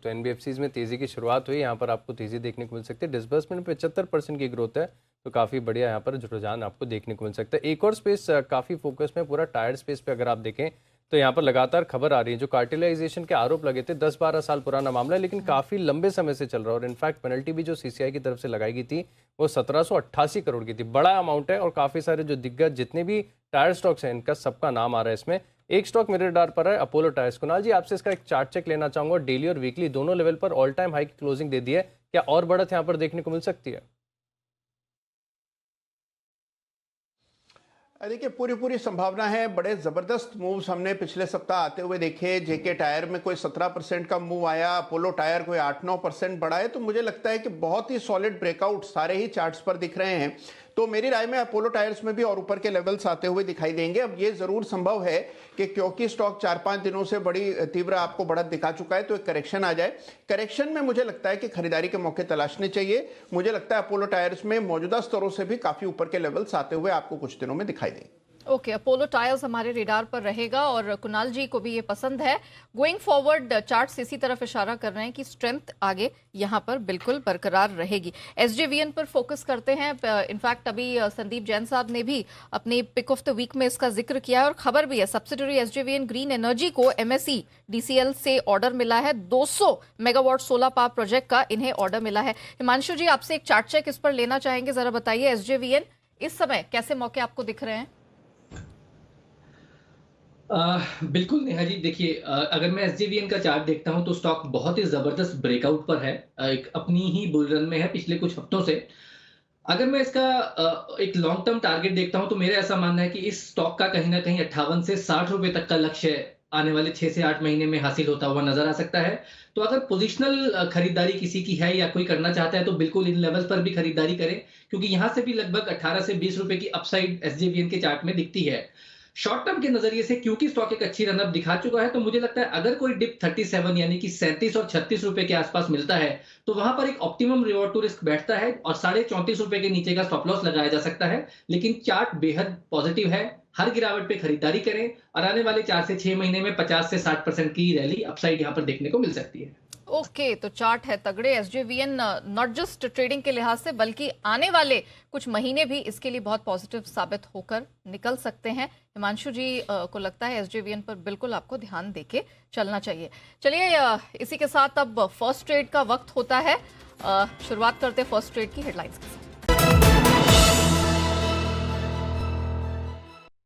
S1: तो NBFCs में तेजी की शुरुआत हुई, यहाँ पर आपको तेजी देखने को मिल सकती है। डिसबर्समेंट में 75% की ग्रोथ है, तो काफ़ी बढ़िया यहाँ पर रुझान आपको देखने को मिल सकता है। एक और स्पेस काफ़ी फोकस में पूरा टायर्ड स्पेस पे अगर आप देखें तो यहाँ पर लगातार खबर आ रही है, जो कार्टेलाइजेशन के आरोप लगे थे 10-12 साल पुराना मामला है, लेकिन काफ़ी लंबे समय से चल रहा है। और इनफैक्ट पेनल्टी भी जो CCI की तरफ से लगाई गई थी वो 1788 करोड़ की थी। बड़ा अमाउंट है और काफ़ी सारे जो दिग्गज जितने भी टायर स्टॉक्स हैं इनका सबका नाम आ रहा है इसमें। एक स्टॉक मेरे रडार पर है अपोलो टायर्स। कुणाल जी, आपसे इसका एक चार्ट चेक लेना चाहूंगा। डेली और वीकली दोनों लेवल पर ऑल टाइम हाई की क्लोजिंग दे दी है, क्या और बढ़त यहाँ पर देखने को मिल सकती है?
S10: देखिए पूरी संभावना है। बड़े जबरदस्त मूव्स हमने पिछले सप्ताह आते हुए देखे। JK टायर में कोई 17% का मूव आया, अपोलो टायर कोई 8-9% बढ़ा है, तो मुझे लगता है कि बहुत ही सॉलिड ब्रेकआउट सारे ही चार्ट्स पर दिख रहे हैं। तो मेरी राय में अपोलो टायर्स में भी और ऊपर के लेवल्स आते हुए दिखाई देंगे। अब ये जरूर संभव है कि क्योंकि स्टॉक 4-5 दिनों से बड़ी तीव्र आपको बढ़त दिखा चुका है तो एक करेक्शन आ जाए। करेक्शन में मुझे लगता है कि खरीदारी के मौके तलाशने चाहिए। मुझे लगता है अपोलो टायर्स में मौजूदा स्तरों से भी काफी ऊपर के लेवल्स आते हुए आपको कुछ दिनों में दिखाई देंगे।
S2: ओके, अपोलो टायर्स हमारे रेडार पर रहेगा और कुणाल जी को भी ये पसंद है। गोइंग फॉरवर्ड चार्ट्स इसी तरफ इशारा कर रहे हैं कि स्ट्रेंथ आगे यहाँ पर बिल्कुल बरकरार रहेगी। SJVN पर फोकस करते हैं। इनफैक्ट अभी संदीप जैन साहब ने भी अपनी पिक ऑफ द वीक में इसका जिक्र किया है और खबर भी है, सब्सिडरी SJVN ग्रीन एनर्जी को MSE DCL से ऑर्डर मिला है। 200 मेगावाट सोलर पावर प्रोजेक्ट का इन्हें ऑर्डर मिला है। हिमांशु जी, आपसे एक चार्ट चेक इस पर लेना चाहेंगे, जरा बताइए SJVN इस समय कैसे मौके आपको दिख रहे हैं?
S9: बिल्कुल नेहा जी, देखिए अगर मैं SJVN का चार्ट देखता हूं तो स्टॉक बहुत ही जबरदस्त ब्रेकआउट पर है, एक अपनी ही बुल रन में है पिछले कुछ हफ्तों से। अगर मैं इसका एक लॉन्ग टर्म टारगेट देखता हूं तो मेरा ऐसा मानना है कि इस स्टॉक का कहीं ना कहीं 58 से 60 रुपए तक का लक्ष्य आने वाले 6 से 8 महीने में हासिल होता हुआ नजर आ सकता है। तो अगर पोजिशनल खरीदारी किसी की है या कोई करना चाहता है तो बिल्कुल इन लेवल पर भी खरीदारी करें, क्योंकि यहां से भी लगभग 18 से 20 रुपए की अपसाइड SJVN के चार्ट में दिखती है। शॉर्ट टर्म के नजरिए से क्योंकि स्टॉक एक अच्छी रनअप दिखा चुका है, तो मुझे लगता है अगर कोई डिप 37 यानी कि 37 और 36 रुपए के आसपास मिलता है तो वहां पर एक ऑप्टिमम रिवॉर्ड टू रिस्क बैठता है और 34.5 रुपए के नीचे का स्टॉप लॉस लगाया जा सकता है। लेकिन चार्ट बेहद पॉजिटिव है, हर गिरावट पे खरीदारी करें और आने वाले 4 से 6 महीने में 50 से 60% की रैली अपसाइड यहां पर देखने को मिल सकती है।
S2: ओके, तो चार्ट है तगड़े SJVN, नॉट जस्ट ट्रेडिंग के लिहाज से बल्कि आने वाले कुछ महीने भी इसके लिए बहुत पॉजिटिव साबित होकर निकल सकते हैं। हिमांशु जी को लगता है SJVN पर बिल्कुल आपको ध्यान देके चलना चाहिए। चलिए इसी के साथ अब फर्स्ट ट्रेड का वक्त होता है। शुरुआत करते हैं फर्स्ट ट्रेड की हेडलाइंस के साथ।